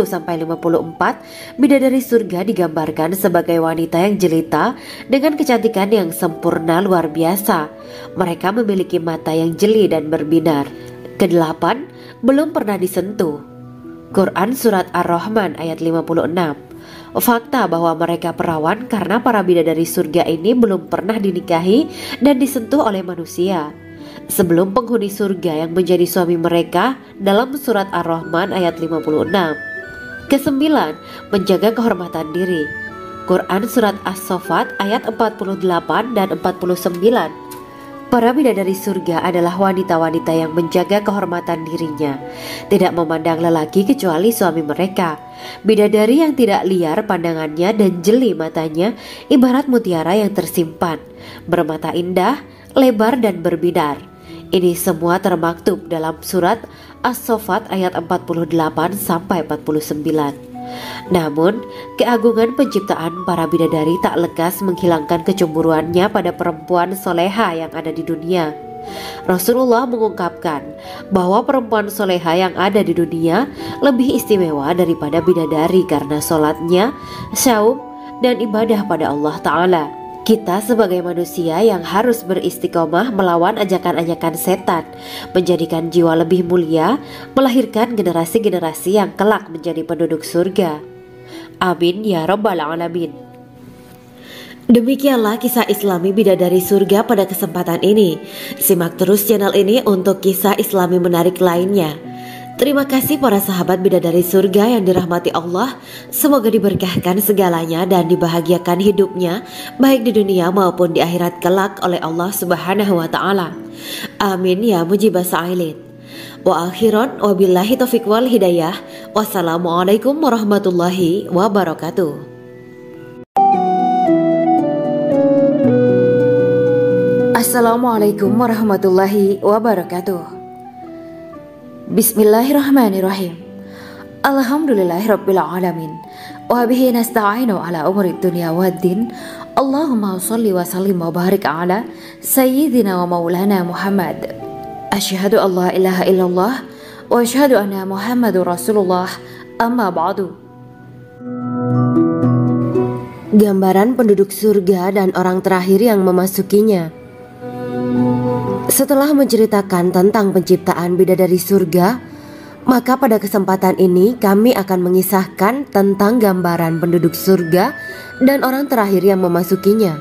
bidadari surga digambarkan sebagai wanita yang jelita dengan kecantikan yang sempurna luar biasa. Mereka memiliki mata yang jeli dan berbinar. Kedelapan, belum pernah disentuh. Quran Surat Ar-Rahman ayat 56. Fakta bahwa mereka perawan karena para bidadari surga ini belum pernah dinikahi dan disentuh oleh manusia sebelum penghuni surga yang menjadi suami mereka dalam Surat Ar-Rahman ayat 56. Kesembilan, menjaga kehormatan diri. Quran Surat As-Saffat ayat 48 dan 49. Para bidadari surga adalah wanita-wanita yang menjaga kehormatan dirinya, tidak memandang lelaki kecuali suami mereka. Bidadari yang tidak liar pandangannya dan jeli matanya ibarat mutiara yang tersimpan, bermata indah, lebar dan berbinar. Ini semua termaktub dalam surat As-Saffat ayat 48 sampai 49. Namun, keagungan penciptaan para bidadari tak lekas menghilangkan kecemburuannya pada perempuan soleha yang ada di dunia. Rasulullah mengungkapkan bahwa perempuan soleha yang ada di dunia lebih istimewa daripada bidadari karena sholatnya, syaum, dan ibadah pada Allah Ta'ala. Kita sebagai manusia yang harus beristiqomah melawan ajakan-ajakan setan, menjadikan jiwa lebih mulia, melahirkan generasi-generasi yang kelak menjadi penduduk surga. Amin ya Rabbal Alamin. Demikianlah kisah Islami bidadari surga pada kesempatan ini. Simak terus channel ini untuk kisah Islami menarik lainnya. Terima kasih para sahabat bidadari surga yang dirahmati Allah. Semoga diberkahkan segalanya dan dibahagiakan hidupnya, baik di dunia maupun di akhirat kelak oleh Allah Subhanahu wa Ta'ala. Amin ya mujibah sa'ilin. Wa akhiran wabillahi taufiq wal hidayah. Wassalamualaikum warahmatullahi wabarakatuh.
Assalamualaikum warahmatullahi wabarakatuh. Bismillahirrahmanirrahim. Alhamdulillahirabbil alamin. Wa bihi nasta'inu ala umuri dunya waddin. Allahumma shalli wa sallim wa barik ala sayyidina wa maulana Muhammad. Asyhadu an la ilaha illallah wa asyhadu anna Muhammadur Rasulullah. Amma ba'du.
Gambaran penduduk surga dan orang terakhir yang memasukinya. Setelah menceritakan tentang penciptaan bidadari surga, maka pada kesempatan ini kami akan mengisahkan tentang gambaran penduduk surga dan orang terakhir yang memasukinya.